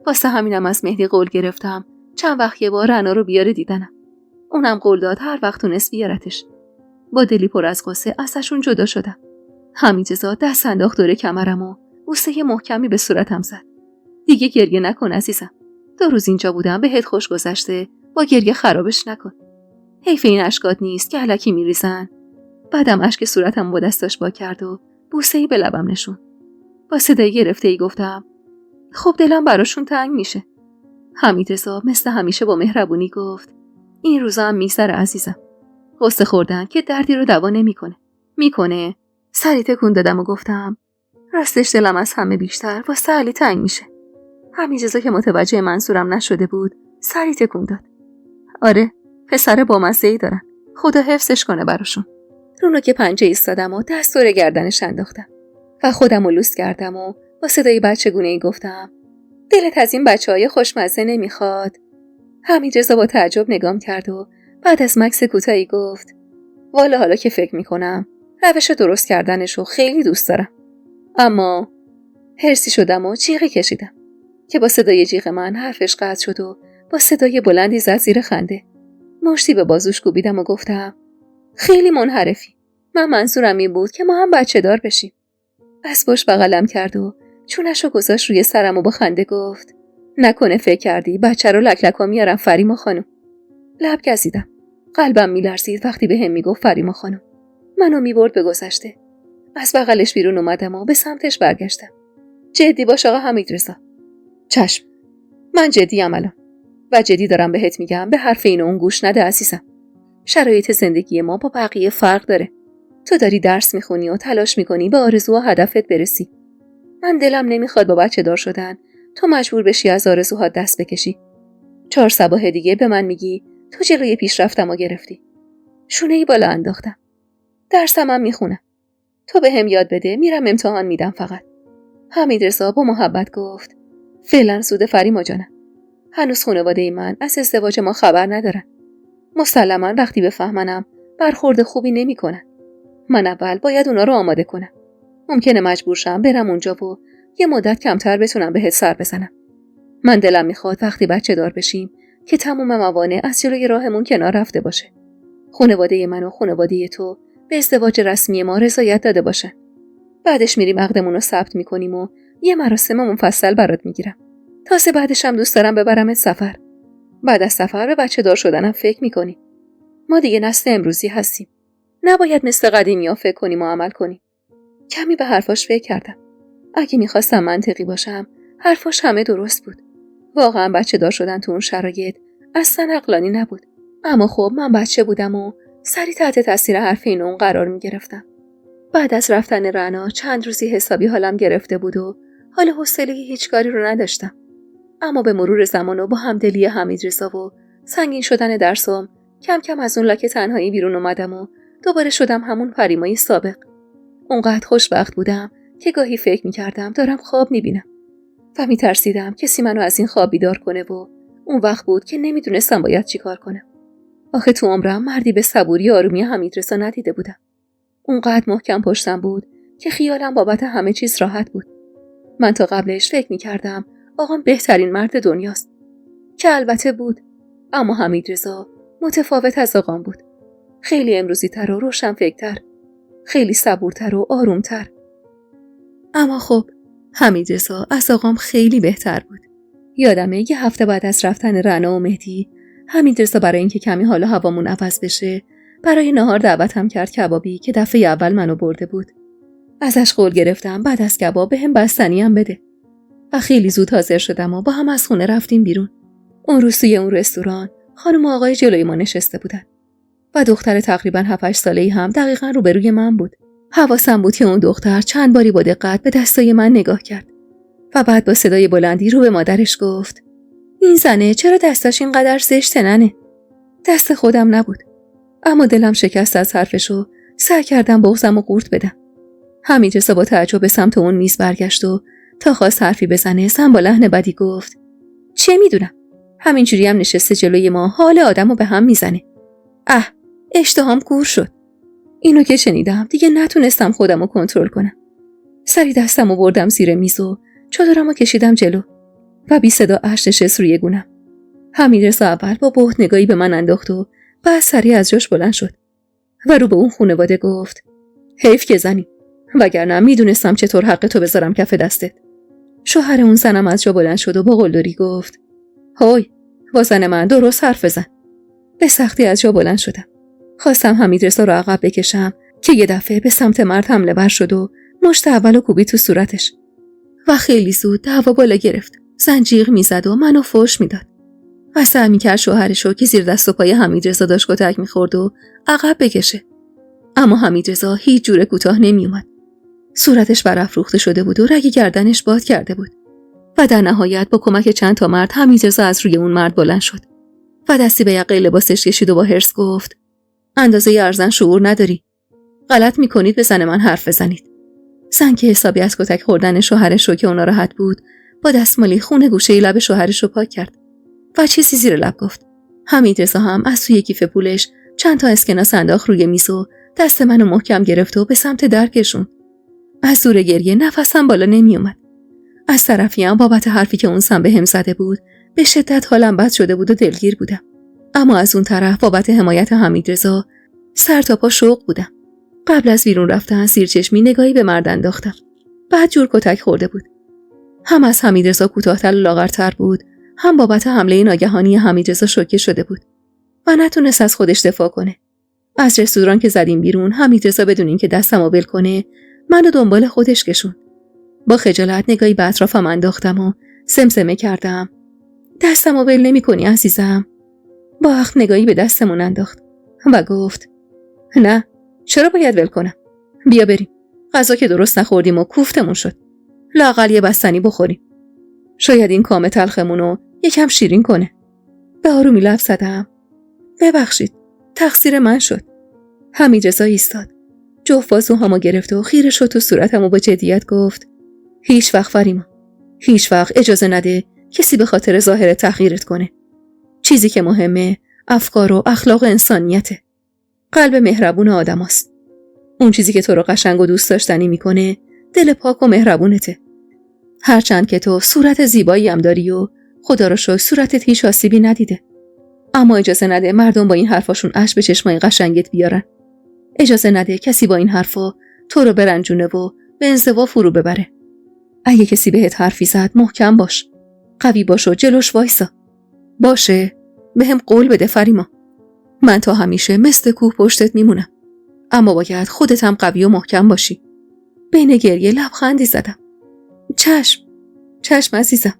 Speaker 1: واسه همینم از مهدی قول گرفتم چند وقت یه بار رنا رو بیاره دیدنم. اونم قول داد هر وقت تونست بیارتش. با دلی پر از غصه ازشون جدا شدم. حمیدرضا دست انداخت دور کمرم و بوسه محکمی به صورتم زد. دیگه گریه نکن عزیزم. 2 روز اینجا بودم بهت خوش گذشته، با گریه خرابش نکن. حیف این اشکات نیست که الکی میریزن. بعدم اشک صورتم با دستاش با کرد و بوسه‌ای به لبم نشون. با صدای گرفته‌ای گفتم خب دلم براشون تنگ میشه. حمیدرضا مثل همیشه با مهربونی گفت این روزا هم میگذره عزیزم. قصه خوردن که دردی رو دوا نمیکنه. میکنه. سری تکون دادم و گفتم راستش دلم از همه بیشتر واسه علی تنگ میشه. حمیدرضا که متوجه منظورم نشده بود سری تکون داد. آره پسر بامزه‌ای دارن. خدا حفظش کنه براشون. رونو که پنجه ایستادم و دست دور گردنش انداختم و خودم رو لوس کردم و با صدای بچگونه‌ای گفتم دلت از این بچه‌های خوشمزه نمیخواد؟ حمیدرضا با تعجب نگام کرد و بعد از مکث کوتاهی گفت والا حالا که فکر میکنم روش درست کردنشو خیلی دوست دارم. اما هرسی شدم و جیغی کشیدم که با صدای جیغ من حرفش قطع شد و با صدای بلندی زد زیر خنده. مشتی به بازوش کوبیدم و گفتم خیلی منحرفی. من منظورم این بود که ما هم بچه دار بشیم. اسباش بغلم کرد و چونشو گذاشت روی سرم و با خنده گفت نکنه فکر کردی بچه رو لکلکا میارم فریما خانم. لب گزیدم. قلبم میلرزید وقتی به هم میگفت فریما خانم. منو میبرد به گذشته. از بغلش بیرون اومدم و به سمتش برگشتم. جدی باش آقا حمیدرضا. چشم. من جدیم الان. و جدی دارم بهت میگم به حرف اینو اون گوش نده عزیزم. شرایط زندگی ما با بقیه فرق داره. تو داری درس میخونی و تلاش میکنی به آرزو و هدفت برسی. من دلم نمیخواد با بچه دار شدن تو مجبور بشی از آرزوها دست بکشی. 4 صباح دیگه به من میگی تو جلوی پیشرفتمو گرفتی. شونه‌ای بالا انداختم. درسمم میخونم. تو به هم یاد بده میرم امتحان میدم فقط. حمیدرضا با محبت گفت فعلا سود فریما جانم. هنوز خانواده من از ازدواج ما خبر ندارن. مسلماً وقتی بفهمنم برخورد خوبی نمیکنن. من اول باید اونا رو آماده کنم. ممکنه مجبور شم برم اونجا و یه مدت کمتر بتونم بهت سر بزنم. من دلم میخواد وقتی بچه دار بشیم که تمام موانع از جلوی راهمون کنار رفته باشه. خانواده من و خانواده تو به ازدواج رسمی ما رضایت داده باشن. بعدش میریم عقدمون رو ثبت میکنیم و یه مراسم مفصل برات میگیرم. تازه بعدش هم دوست دارم ببرمت سفر. بعد از سفر به بچه دار شدنم فکر میکنیم. ما دیگه نسل امروزی هستیم. نباید مثل قدیمی‌ها فکر کنیم و عمل کنیم. کمی به حرفاش فکر کردم. اگه میخواستم منطقی باشم، حرفاش همه درست بود. واقعا بچه دار شدن تو اون شرایط اصلا عقلانی نبود. اما خب من بچه بودم و سری تحت تاثیر حرف این اون قرار میگرفتم. بعد از رفتن رنا چند روزی حسابی حالم گرفته بود و حال حوصله هیچ کاری رو نداشتم. اما به مرور زمان و با همدلی حمیدرضا و سنگین شدن درسام کم کم از اون لاک تنهایی بیرون اومدم و دوباره شدم همون فریمای سابق. اونقدر خوشبخت بودم که گاهی فکر میکردم دارم خواب میبینم و میترسیدم کسی منو از این خواب بیدار کنه و اون وقت بود که نمیدونستم باید چی کار کنم. آخه تو عمرم مردی به صبوری آرومی حمیدرضا ندیده بودم. اونقدر محکم پشتم بود که خیالم بابت همه چیز راحت بود. من تا قبلش فکر می‌کردم آقام بهترین مرد دنیاست، که البته بود، اما حمیدرضا متفاوت از آقام بود. خیلی امروزی‌تر و روشنفکرتر، خیلی صبورتر و آرومتر. اما خب حمیدرضا از آقام خیلی بهتر بود. یادمه یه هفته بعد از رفتن رنا و مهدی، حمیدرضا برای اینکه کمی حال و هوامون عوض بشه، برای نهار دعوتم کرد کبابی که دفعه اول منو برده بود. ازش قول گرفتم بعد از کباب بهم بستنی هم بده. و خیلی زود حاضر شدم و با هم از خونه رفتیم بیرون. اون روز توی اون رستوران خانم و آقای جلوی ما نشسته بودن و دختر تقریباً 7-8 ساله‌ای هم دقیقاً روبروی من بود. حواسم بود که اون دختر چند باری با دقت به دستای من نگاه کرد و بعد با صدای بلندی رو به مادرش گفت: این زنه چرا دستاش اینقدر زشته ننه؟ دست خودم نبود، اما دلم شکست از حرفشو. سعی کردم بغضم و قورت بدم. حمیدرضا با تعجب به سمت اون میز برگشت و تا خواست حرفی بزنه زن با لحن بدی گفت: چه میدونم، همینجوری هم نشسته جلوی ما حال آدمو به هم میزنه. اشتهام کور شد. اینو که شنیدم دیگه نتونستم خودمو کنترل کنم. سری دستمو بردم زیر میز و چادرمو کشیدم جلو و بی صدا اشک نشست روی گونم. حمیدرضا اول با بهت نگاهی به من انداخت و بعد سریع از جاش بلند شد و رو به اون خانواده گفت: حیف که زنی، وگرنه میدونستم چطور حق تو بذارم کف دستت. شوهر اون زنم از جا بلند شد و با قلدری گفت: هوی، با زن من درست حرف بزن. به سختی از جا بلند شدم. خواستم حمیدرضا رو عقب بکشم که یه دفعه به سمت مرد حمله ور شد و مشت اولو کوبی تو صورتش و خیلی زود دعوا بالا گرفت. زن جیغ میزد و منو فحش میداد و سعی میکرد شوهرشو که زیر دست و پای حمیدرضا داشت کتک میخورد و عقب بکشه، اما حمیدرضا هیچ جوره کوتاه نمیومد. صورتش برافروخته شده بود و رگ گردنش باد کرده بود و در نهایت با کمک چند تا مرد حمیدرضا از روی اون مرد بلند شد و دستی به یقه لباسش کشید و با حرص گفت: اندازه ارزن شعور نداری. غلط میکنید به زن من حرف بزنید. زن که حسابی از کتک خوردن شوهرش رو که اونا راحت بود، با دستمالی خون گوشه لب شوهرش رو پاک کرد و چیزی زیر لب گفت. حمیدرضا هم از توی کیف پولش چند تا اسکناس انداخت روی میز و دست منو محکم گرفت و به سمت در کشوند. از زور گریه نفسم بالا نمی اومد. از طرفی هم بابت حرفی که اون زن بهم زده بود به شدت حالم بد شده بود و دلگیر بودم. اما از اون طرف بابت حمایت حمیدرضا سر تا پا شوق بودم. قبل از بیرون رفتن زیر چشمی نگاهی به مرد انداختم. بعد جور کتک خورده بود. هم از حمیدرضا کوتاه‌تر و لاغرتر بود، هم بابت حمله ناگهانی حمیدرضا شوکه شده بود و نتونست از خودش دفاع کنه. از رستوران که زدیم بیرون، حمیدرضا بدون اینکه دستمو ول کنه منو دنبال خودش کشوند. با خجالت نگاهی به اطرافم انداختم و سمسمه کردم: دستمو ول نمی‌کنی عزیزم؟ با اخم نگاهی به دستمون انداخت و گفت: نه، چرا باید ول کنم؟ بیا بریم. غذا که درست نخوردیم و کوفتمون شد. لااقل یه بستنی بخوریم. شاید این کام تلخمونو یکم شیرین کنه. به آرومی لب زدم: ببخشید، تقصیر من شد. حمیدرضا ایستاد. جفت بازوهامو گرفت و خیره شد تو صورتم و با جدیت گفت: هیچ وقت فریما، هیچ وقت اجازه نده کسی به خاطر ظاهر تحقیرت کنه. چیزی که مهمه افکار و اخلاق انسانیته. قلب مهربون آدماست. اون چیزی که تو رو قشنگ و دوست داشتنی میکنه دل پاک و مهربونته. هرچند که تو صورت زیبایی هم داری و خدا رو شکر صورتت هیچ آسیبی ندیده، اما اجازه نده مردم با این حرفاشون اشک به چشمای قشنگت بیارن. اجازه نده کسی با این حرفا تو رو برنجونه و به انزوا فرو ببره. اگه کسی بهت حرفی زد محکم باش، قوی باش و جلوش وایسا. باشه؟ بهم قول بده فریما. من تا همیشه مثل کوه پشتت میمونم، اما باید خودت هم قوی و محکم باشی. بین گریه لبخندی زدم. چشم عزیزم.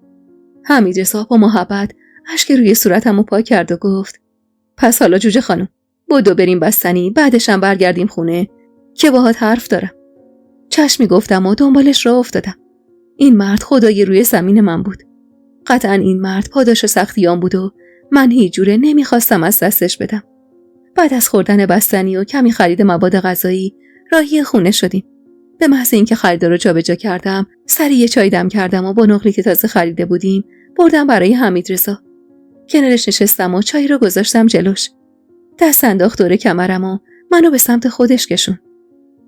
Speaker 1: حمیدرضا با محبت اشک روی صورتمو پاک کرد و گفت: پس حالا جوجه خانم، بدو بریم بستنی، بعدش هم برگردیم خونه که باهات حرف دارم. چشمی گفتم و دنبالش راه افتادم. این مرد خدای روی زمین من بود. قطعاً این مرد پاداش سختیام بود و من هیچ جوره نمیخواستم از دستش بدم. بعد از خوردن بستنی و کمی خرید مواد غذایی راهی خونه شدیم. به محض اینکه خریدا رو جابجا کردم، سریع چای دم کردم و با نقلی که تازه خریده بودیم بردم برای حمیدرضا. کنارش نشستم و چای رو گذاشتم جلوش. دست انداخت دور کمرم و منو به سمت خودش کشون.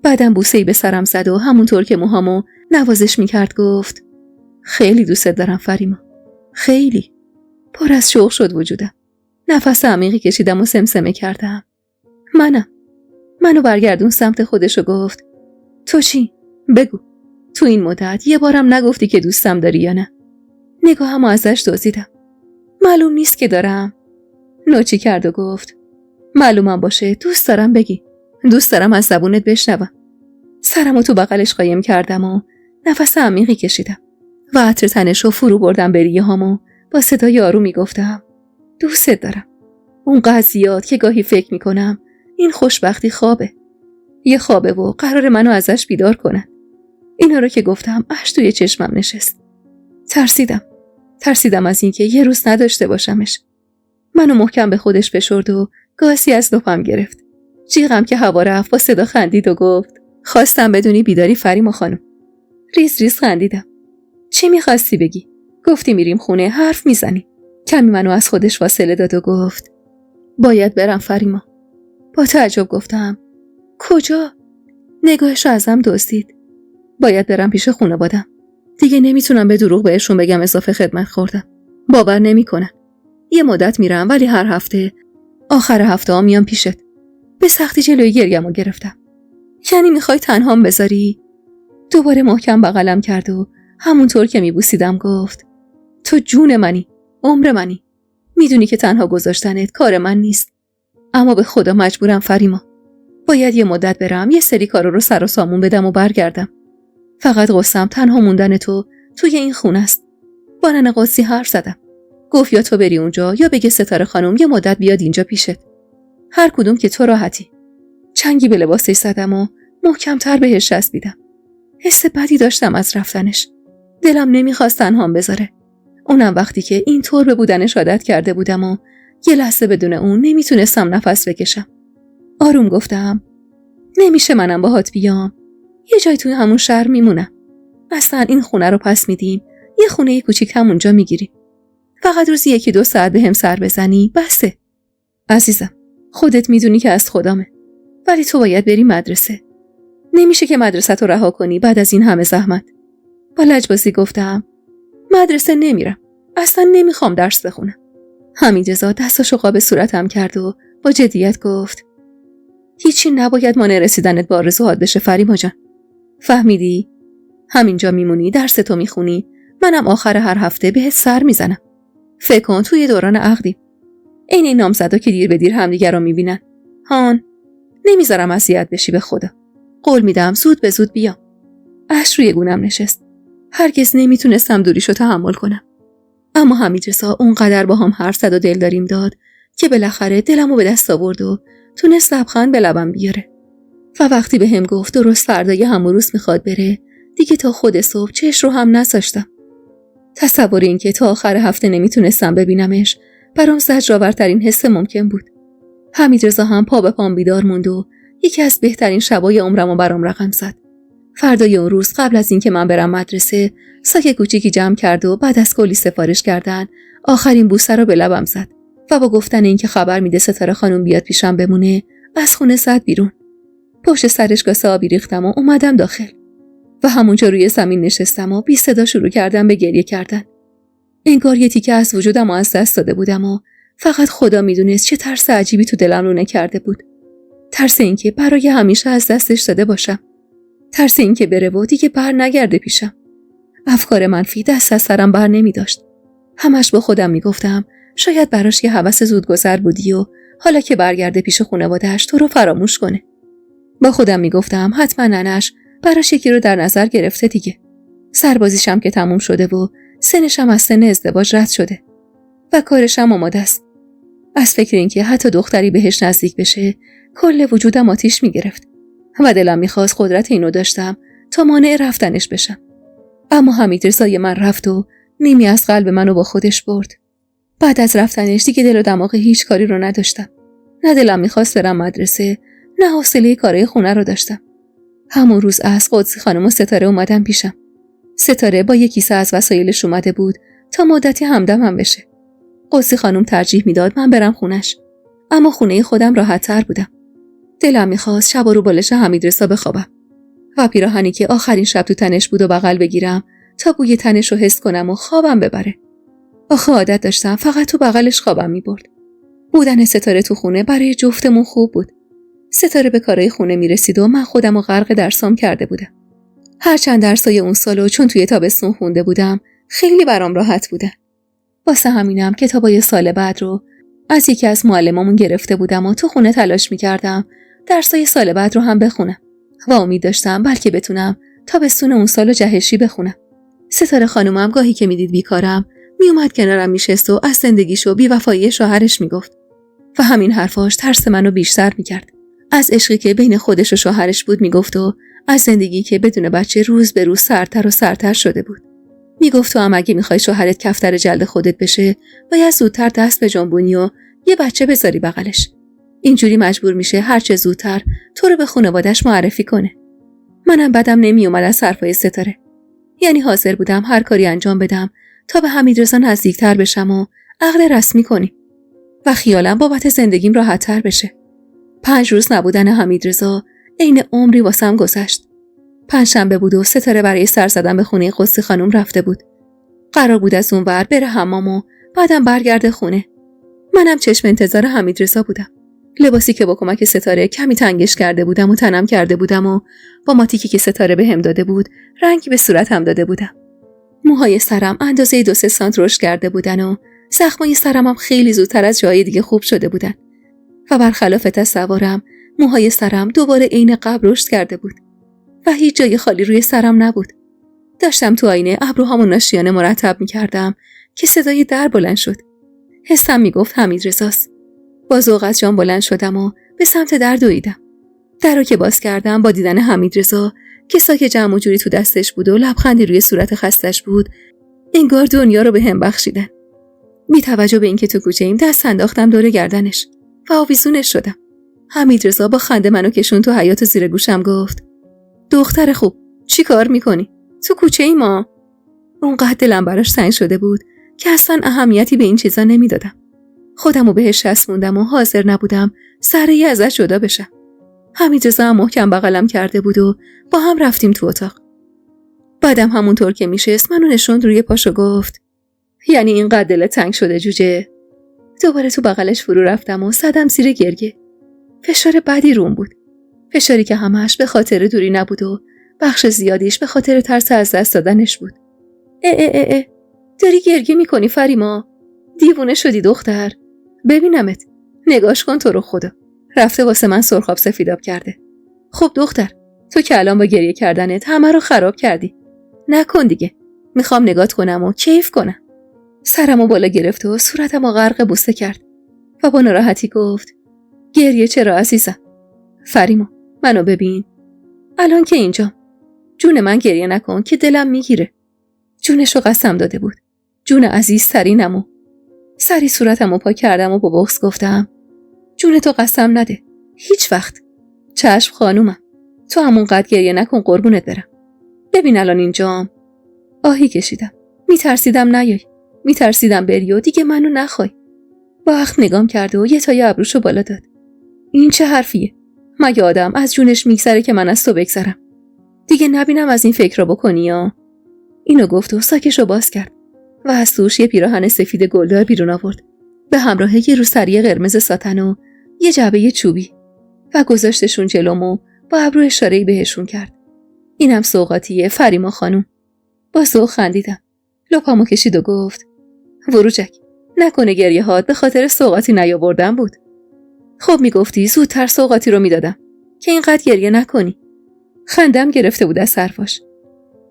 Speaker 1: بعدم بوسه‌ای به سرم زد و همونطور که موهامو نوازش میکرد گفت خیلی دوست دارم فریما. خیلی. پر از شوق شد وجودم. نفس عمیقی کشیدم و سمسمه کردم. منو برگردون سمت خودش و گفت تو چی؟ بگو. تو این مدت یه بارم نگفتی که دوستم داری یا نه؟ نگاهمو ازش دزدیدم. معلوم نیست که دارم. نوچی کرد و گفت معلومم باشه دوست دارم بگی. دوست دارم از زبونت بشنوم. سرمو تو بغلش قایم کردم و نفس عمیقی کشیدم و عطر تنشو فرو بردم به ریه هامو با صدای آرومی گفتم دوستت دارم. اونقدر زیاد که گاهی فکر میکنم این خوشبختی خوابه. یه خوابه و قرار منو ازش بیدار کنن. اینا رو که گفتم اشک توی چشمم نشست. ترسیدم از اینکه یه روز نداشته باشمش. منو محکم به خودش فشرد و گاسی از لپم گرفت. جیغم که هوا رفت با صدا خندید و گفت خواستم بدونی بیداری فریما خانم. ریز خندیدم. چی میخواستی بگی؟ گفتی میریم خونه حرف میزنی. کمی منو از خودش فاصله داد و گفت باید برم فریما. با تعجب گفتم کجا؟ نگاهش رو ازم دزدید. باید برم پیش خانواده‌ام. دیگه نمیتونم به دروغ بهشون بگم اضافه خدمت خوردم. باور نمیکنن. یه مدت میرم ولی هر هفته آخر هفته ها میام پیشت. به سختی جلوی گریه‌مو گرفتم. یعنی میخوای تنهام بذاری؟ دوباره محکم بغلم کرد و همونطور که میبوسیدم گفت تو جون منی، عمر منی. میدونی که تنها گذاشتنت کار من نیست. اما به خدا مجبورم فریما. باید یه مدت برم یه سری کارا رو سر و سامون بدم و برگردم. فقط قصم تنها موندن تو توی این خونه است. با ننه قدسی حرف زدم. گفت یا تو بری اونجا یا بگه ستاره خانم یه مدت بیاد اینجا پیشت. هر کدوم که تو راحتی. چنگی به لباسش زدم و محکم‌تر بهش چسبیدم. حس بدی داشتم از رفتنش. دلم نمیخواست تنهام بذاره. اونم وقتی که اینطور به بودنش عادت کرده بودم و یه لحظه بدون اون نمیتونستم نفس بکشم. آروم گفتم نمیشه منم باهات بیام. یه جای توی همون شهر میمونم. اصلا این خونه رو پس میدیم. یه خونه کوچیک همونجا میگیریم. فقط روزی 1-2 ساعت بهم سر بزنی بسه. عزیزم خودت میدونی که از خدامه. ولی تو باید بری مدرسه. نمیشه که مدرسه رو رها کنی بعد از این همه زحمت. با لجبازی گفتم مدرسه نمیرم. اصلا نمیخوام درس بخونم. حمیدرضا دستاشو قاب صورتم کرد و با جدیت گفت هیچی نباید مانع رسیدنت به آرزوهات بشه فریما جان. فهمیدی؟ همینجا میمونی درستو میخونی. منم آخر هر هفته بهت سر میزنم. فکر کن توی دوران عقدیم. این نامزدا که دیر به دیر همدیگر رو میبینن. هان نمیذارم اذیت بشی به خدا. قول میدم زود به زود بیام. اشک روی گونم نشست. هرگز نمیتونستم دوریشو تحمل کنم. اما حمیدرضا اونقدر با هم حرف زد و دلداریم داد که بالاخره دلمو به دست آورد و تونست لبخند به لبم بیاره. و وقتی بهم گفت درست فردای همون روز میخواد بره، دیگه تا خود صبح چش رو هم نذاشتم. تصور این که تا آخر هفته نمیتونستم ببینمش برام زجرآورترین حس ممکن بود. حمیدرضا هم پا به پام بیدار موند و یکی از بهترین شبای عمرمو برام رقم زد. فردای اون روز قبل از اینکه من برم مدرسه، ساک کوچیکی جمع کرد و بعد از کلی سفارش کردن آخرین بوسه رو به لبم زد و با گفتن اینکه خبر میده ستاره خانم بیاد پیشم بمونه، از خونه زد بیرون. پشت سرش کاسه آبی ریختم و اومدم داخل و همونجا روی زمین نشستم و بی صدا شروع کردم به گریه کردن. انگار یه تیکه از وجودم از دست داده بودم و فقط خدا میدونست چه ترس عجیبی تو دلم رونه کرده بود. ترس اینکه برای همیشه از دستش داده باشم. ترس اینکه بره و دیگه بر نگرده پیشم. افکار منفی دست از سرم بر نمی داشت. همش با خودم میگفتم شاید براش یه هوس زودگذر بودی و حالا که برگرده پیش خانواده‌اش تو رو فراموش کنه. با خودم میگفتم حتما ننش براش یکی رو در نظر گرفته دیگه. سربازیشم که تموم شده و سنشم از سن ازدواج رد شده و کارشم آماده است. از فکر اینکه حتی دختری بهش نزدیک بشه کل وجودم آتیش میگرفت و دلم میخواست قدرت اینو داشتم تا مانع رفتنش بشم. اما حمیدرضای من رفت و نیمی از قلب منو با خودش برد. بعد از رفتنش دیگه دل و دماغ هیچ کاری رو نداشتم. نه دلم میخواست برم مدرسه، نه حوصله کارهای خونه رو داشتم. همون روز از قدسی خانم و ستاره اومدن پیشم. ستاره با یک کیسه از وسایلش اومده بود تا مدتی همدمم بشه. قدسی خانم ترجیح میداد من برم خونش. اما خونه خودم راحت‌تر بودم. دلم می‌خواست شب رو بالش حمیدرضا بخوابم و پیراهنی که آخرین شب تو تنش بود و بغل بگیرم تا بوی تنش رو حس کنم و خوابم ببره. آخه عادت داشتم فقط تو بغلش خوابم می‌برد. بودن ستاره تو خونه برای جفتمون خوب بود. ستاره به کارهای خونه میرسید و من خودم رو غرق درسام کرده بودم. هرچند درسای اون سالو چون توی تابستون خونده بودم خیلی برام راحت بودن. واسه همینم کتابای سال بعد رو از یکی از معلمامون گرفته بودم و تو خونه تلاش میکردم درسای سال بعد رو هم بخونم و امید داشتم بلکه بتونم تابستون اون سالو جهشی بخونم. ستاره خانومم گاهی که میدید بیکارم میومد کنارم میشست و از زندگیش و بی‌وفایی شوهرش میگفت و همین حرفاش ترس منو بیشتر میکرد. از عشقی که بین خودش و شوهرش بود میگفت و از زندگی که بدون بچه روز به روز سرتر و سرتر شده بود. میگفت تو هم اگه میخوای شوهرت کفتر جلد خودت بشه باید زودتر دست به جنبونی و یه بچه بذاری بغلش. اینجوری مجبور میشه هرچه زودتر تو رو به خانواده‌اش معرفی کنه. منم بدم نمیومد از حرفای ستاره. یعنی حاضر بودم هر کاری انجام بدم تا به حمیدرضا نزدیکتر بشم و عقد رسمی کنیم و خیالم بابت زندگیم راحت‌تر بشه. 5 روز نبودن حمیدرضا عین عمری واسم گذشت. پنجشنبه بود و ستاره برای سر زدن به خونه قدسی خانم رفته بود. قرار بود از اونور بره حمام و بعدم برگرده خونه. منم چشم انتظار حمیدرضا بودم. لباسی که با کمک ستاره کمی تنگش کرده بودم و تنم کرده بودم و با ماتیکی که ستاره بهم داده بود رنگ به صورتم داده بودم. موهای سرم اندازه 2-3 سانت رشد کرده بودن و زخمای سرم هم خیلی زودتر از جای دیگه خوب شده بودن. و برخلاف تصورم موهای سرم دوباره عین قبل رشد کرده بود و هیچ جای خالی روی سرم نبود. داشتم تو آینه ابروهامو ناشیانه مرتب می‌کردم که صدای در بلند شد. حسم میگفت حمیدرضاست. با ذوق از جام بلند شدم و به سمت در دویدم. در رو که باز کردم با دیدن حمیدرضا که ساک جمع و جوری تو دستش بود و لبخندی روی صورت خستش بود انگار دنیا رو به هم بخشیدن. بی توجه به اینکه تو کوچه ایم دست انداختم دور گردنش و آویزونش شدم. حمیدرضا با خنده منو کشون تو حیاط زیر گوشم گفت دختر خوب چی کار میکنی؟ تو کوچه ای ما؟ اونقدر دلم براش تنگ شده بود که اصلا اهمیتی به این چیزا نمیدادم. خودمو بهش چسبوندم و حاضر نبودم سریع ازش جدا بشم. حمیدرضا هم محکم بغلم کرده بود و با هم رفتیم تو اتاق. بعدم همونطور که میشست منو نشوند روی پاش و گفت یعنی اینقدر دلت تنگ شده جوجه؟ دوباره تو بغلش فرو رفتم و زدم زیر گریه. فشار بدی روم بود. فشاری که همش به خاطر دوری نبود و بخش زیادیش به خاطر ترس از دست دادنش بود. داری گریه میکنی فریما؟ دیوونه شدی دختر؟ ببینمت. نگاش کن تو رو خدا. رفته واسه من سرخاب سفیداب کرده. خب دختر تو که الان با گریه کردنت همه رو خراب کردی. نکن دیگه. میخوام نگات کنم و کیف کنم. سرمو بالا گرفت و صورتمو غرق بوسه کرد و با ناراحتی گفت گریه چرا عزیزم؟ فریما منو ببین. الان که اینجا جون من گریه نکن که دلم میگیره. جونشو قسم داده بود. جون عزیزترینمو. سری صورتمو پاک کردم و با بغض گفتم جون تو قسم نده. هیچ وقت. چشم خانومم. تو همونقدر گریه نکن قربونت برم. ببین الان اینجام. آهی کشیدم. میترسیدم نیای. میترسیدم بری و دیگه منو نخوای. با اخم نگام کرده و یه تای ابروشو بالا داد. این چه حرفیه؟ مگه آدم از جونش میگذره که من از تو بگذرم؟ دیگه نبینم از این فکر رو بکنی یا؟ اینو گفت و ساکشو باز کرد و از توش یه پیراهن سفید گلدار بیرون آورد به همراه یه روسری قرمز ساتن و یه جعبه چوبی و گذاشتشون جلوم و با ابرو اشاره‌ای بهشون کرد. اینم سوغاتیه فریما خانوم. با ذوق خندیدم. لپامو کشید و گفت وروجک نکنه گریه هات به خاطر سوغاتی نیاوردن بود. خب میگفتی زودتر سوغاتی رو میدادم که اینقدر گریه نکنی. خندم گرفته بود از حرفاش.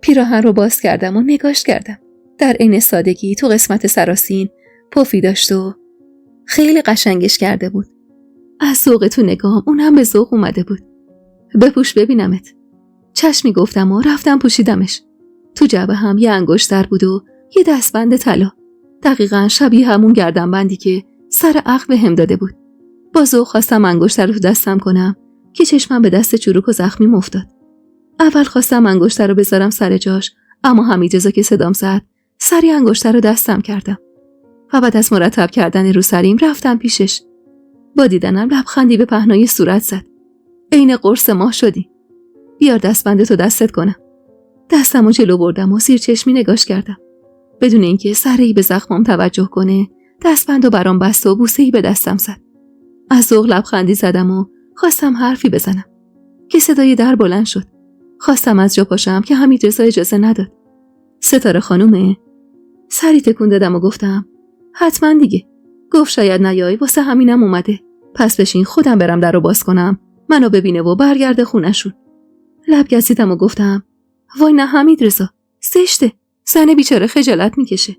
Speaker 1: پیراهن رو باز کردم و نگاش کردم. در عین سادگی تو قسمت سراسین پفی داشت و خیلی قشنگش کرده بود. از ذوق تو نگاهم اونم به ذوق اومده بود. بپوش ببینمت. چشمی گفتم و رفتم پوشیدمش. تو جعبه هم یه انگشتر بود و یه دستبند طلا. دقیقاً شبیه همون گردنبندی که سر عقل بهم داده بود. با ذوق خواستم انگشتر رو تو دستم کنم که چشمم به دست چروک و زخمی افتاد. اول خواستم انگشتر رو بذارم سر جاش اما حمیدرضا که صدام زد سری انگشتر رو دستم کردم و بعد از مرتب کردن روسریم رفتم پیشش. با دیدنم لبخندی به پهنای صورت زد. عین قرص ماه شدی. بیار دستبندتو دستت کنم. دستمو جلو بردم و زیر چشمی نگاش کردم. بدون اینکه سره‌ای به زخمم توجه کنه، دستبندو برام بست و بوسه‌ای به دستم زد. از ذوق لبخندی زدم و خواستم حرفی بزنم که صدای در بلند شد. خواستم از جا پاشم که حمیدرضا اجازه نداد. ستاره خانومه؟ سری تکون دادم و گفتم حتما دیگه. گفت شاید نیای، واسه همینم اومده. پس بشین خودم برم درو باز کنم، منو ببینه و برگرده خونشون. لب گزیدم و گفتم وای نه حمیدرضا، زشته. زن بیچاره خجالت میکشه.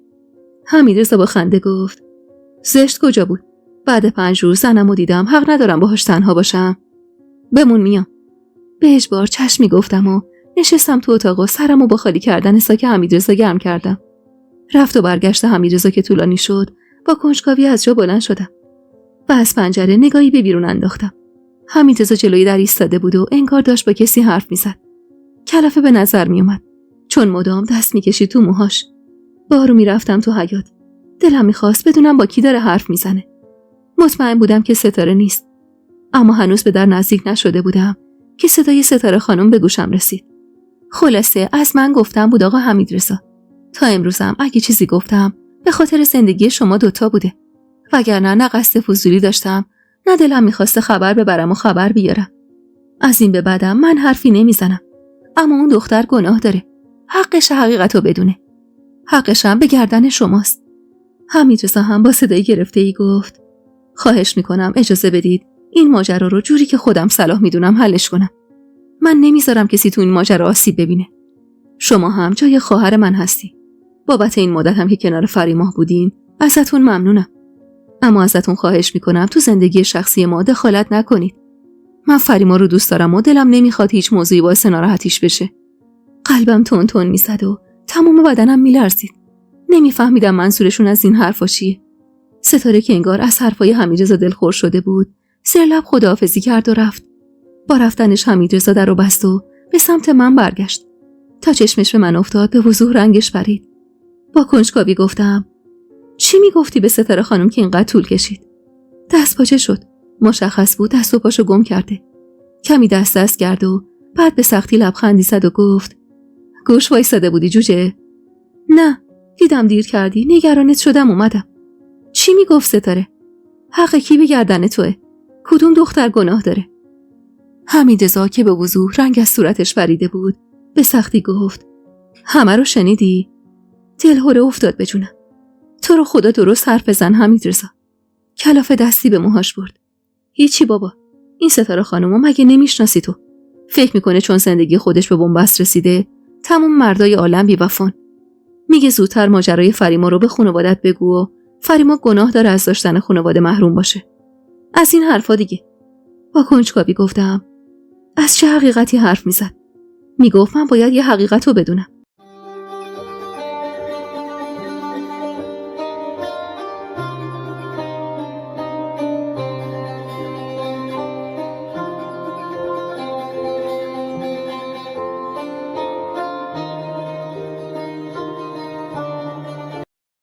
Speaker 1: حمیدرضا با خنده گفت زشت کجا بود؟ بعد 5 روز زنمو دیدم، حق ندارم باهاش تنها باشم. بمون میام. به اجبار چشمی گفتم و نشستم تو اتاق و سرمو با خالی کردن ساک حمیدرضا گرم کردم. رفت و برگشت حمیدرضا که طولانی شد، با کنجکاوی از جا بلند شدم و از پنجره نگاهی به بیرون انداختم. حمیدرضا جلوی در ایستاده بود و انگار داشت با کسی حرف میزد. کلافه به نظر میومد چون مدام دست میکشید تو موهاش. با آرومی رفتم تو حیاط. دلم میخواست بدونم با کی داره حرف میزنه. مطمئن بودم که ستاره نیست، اما هنوز به در نزدیک نشده بودم که صدای ستاره خانم به گوشم رسید. خلاصه از من گفتم بود آقا حمیدرضا. تا امروزم اگه چیزی گفتم به خاطر زندگی شما دوتا بوده، وگرنه نه قصد فضولی داشتم، نه دلم میخواسته خبر ببرم و خبر بیارم. از این به بعدم من حرفی نمیزنم، اما اون دختر گناه داره. حقش حقیقتو بدونه. حقشم به گردن شماست. حمیدرضا هم با صدای گرفته‌ای گفت خواهش میکنم اجازه بدید این ماجرا رو جوری که خودم صلاح میدونم حلش کنم. من نمیذارم کسی تو این ماجرا آسیب ببینه. شما هم جای خواهر من هستی. بابت این مدت هم که کنار فریماه بودین ازتون ممنونم. اما ازتون خواهش میکنم تو زندگی شخصی ما دخالت نکنید. من فریما رو دوست دارم و دلم نمیخواد هیچ موضوعی باعث ناراحتیش بشه. قلبم تون تون میزد و تمام بدنم میلرزید. نمیفهمیدم منظورشون از این حرفا چیه. ستاره که انگار از حرفای حمیدرضا دلخور شده بود، زیر لب خداحافظی کرد و رفت. با رفتنش حمیدرضا درو بست و به سمت من برگشت. تا چشمش به من افتاد به وضوح رنگش پرید. با کنجکاوی گفتم چی میگفتی به ستاره خانم که اینقدر طول کشید؟ دست پاچه شد. مشخص بود دست و پاشو گم کرده. کمی دست کرد و بعد به سختی لبخندی زد و گفت گوش وایساده بودی جوجه؟ نه، دیدم دیر کردی، نگرانت شدم اومدم. چی میگفت ستاره؟ حق کی به گردن توه؟ کدوم دختر گناه داره؟ حمیدرضا که به وضوح رنگ از صورتش پریده بود به سختی گفت همه رو شنیدی؟ دلهره افتاد به جونم. تو رو خدا درست حرف بزن حمیدرضا. کلافه دستی به موهاش برد. هیچی بابا، این ستاره خانومو مگه نمیشناسی تو؟ فکر میکنه چون زندگی خودش به بنبست رسیده تمام مردای عالم بی‌وفان. میگه زودتر ماجرای فریما رو به خانوادت بگو و فریما گناه داره از داشتن خانواده محروم باشه. از این حرفا دیگه. با کنجکاوی گفتم از چه حقیقتی حرف میزد؟ میگفت من باید یه حقیقت رو بدونم.